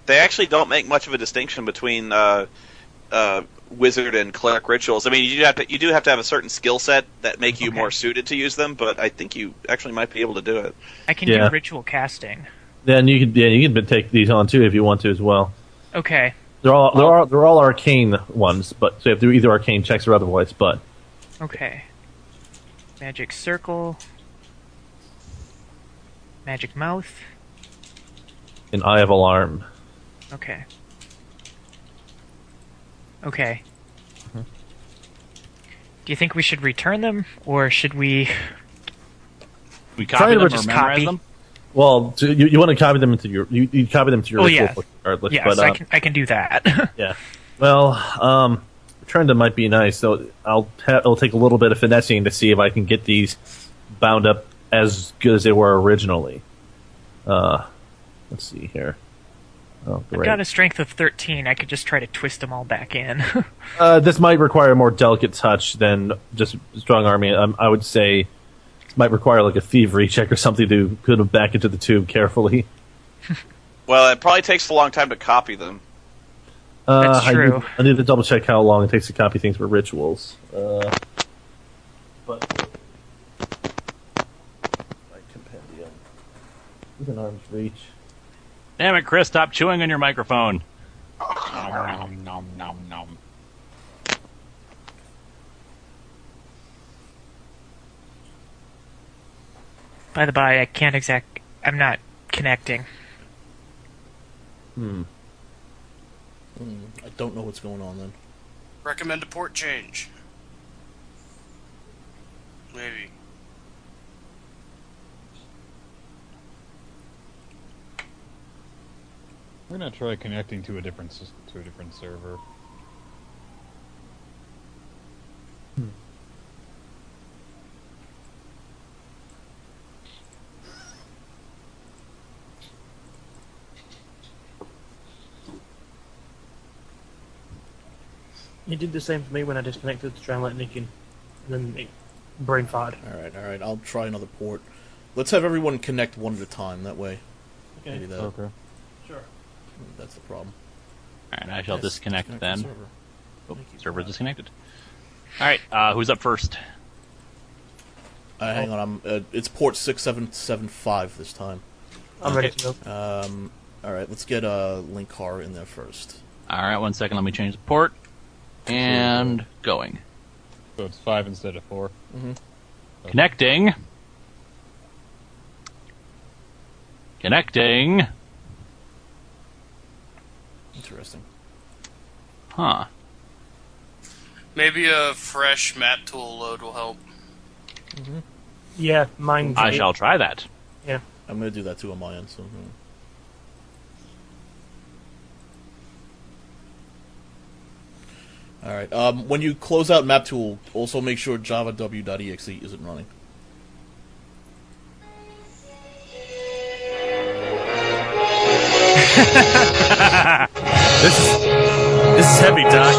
They actually don't make much of a distinction between wizard and cleric rituals. I mean, you do have to have a certain skill set that make you more suited to use them, but I think you actually might be able to do it. I can do ritual casting. Then you can take these on too if you want to as well. Okay. They're all arcane ones, but so you have to do either arcane checks or otherwise. But Okay. Magic circle. Magic mouth. an Eye of Alarm. Okay. Okay. Do you think we should return them, or should we... We copy them or just memorize copy? them? Well, you want to copy them into your you copy them to your ritual book regardless. Yes, but, I can do that. yeah. Well, return them might be nice. So it'll take a little bit of finessing to see if I can get these bound up as good as they were originally. Let's see here. Oh, I've great. got a strength of 13. I could just try to twist them all back in. This might require a more delicate touch than just strong arming. I would say this might require like a thievery check or something to put them back into the tube carefully. Well, it probably takes a long time to copy them. That's true. I need to double check how long it takes to copy things for rituals. But my compendium within arm's reach. Damn it, Chris! Stop chewing on your microphone. Nom, nom, nom, nom. By the by, I'm not connecting. I don't know what's going on then. Recommend a port change. Maybe. We're gonna try connecting to a different server. It did the same for me when I disconnected to try and let Nick in. And then it brain farted. Alright, I'll try another port. Let's have everyone connect one at a time, that way. Okay. Maybe that. Sure. That's the problem. Alright, I shall disconnect the then. server. Oh, server disconnected. Alright, who's up first? Hang on, it's port 6775 this time. I'm ready to go. Alright, let's get a link car in there first. Alright, 1 second, let me change the port. And going. So it's 5 instead of 4. Mm-hmm. Okay. Connecting. Connecting. Interesting. Huh. Maybe a fresh map tool load will help. Mm-hmm. Yeah, mine. I shall try that. Yeah. I'm gonna do that too on my end, so... Alright, when you close out map tool, also make sure java.w.exe isn't running. This is heavy, Doc.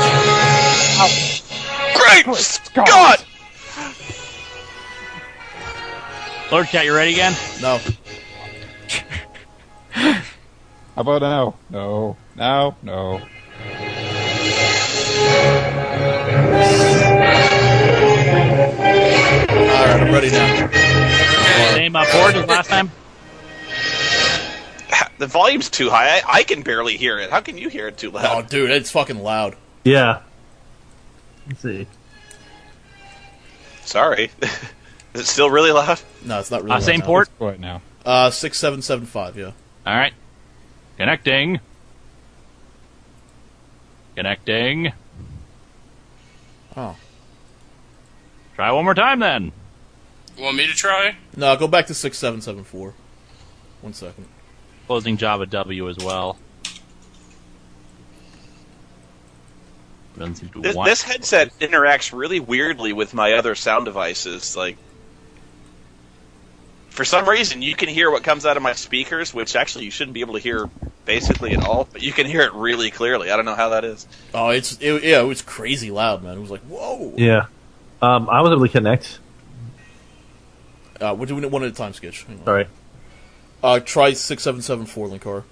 Great Scott! Lord Cat, you ready again? No. How about now? No. Now? No. Alright, I'm ready now. Same board as last time? The volume's too high. I can barely hear it. How can you hear it too Oh, loud? dude, it's fucking loud. Yeah. Let's see. Sorry. Is it still really loud? No, it's not really loud Same now. port? Right now. 6775, yeah. Alright. Connecting. Connecting. Oh. Try one more time then. You want me to try? No, go back to 6774. 1 second. Closing Java W as well. Doesn't seem to want. This headset interacts really weirdly with my other sound devices. Like, for some reason, you can hear what comes out of my speakers, which actually you shouldn't be able to hear basically at all, but you can hear it really clearly. I don't know how that is. Oh, it was crazy loud, man. It was like, whoa. Yeah. I was able to connect. We're doing it one at a time, Skitch. Hang on. Sorry. Try 6774, Linkar.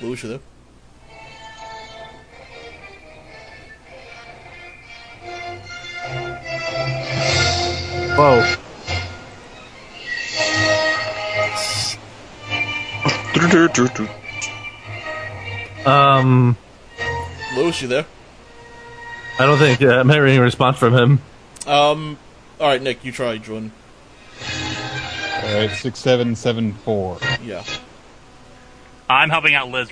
Louis, you there? Whoa. Louis, you there? I don't think I'm hearing any response from him. Alright, Nick, you try join. Alright, 6774. Yeah. I'm helping out Liz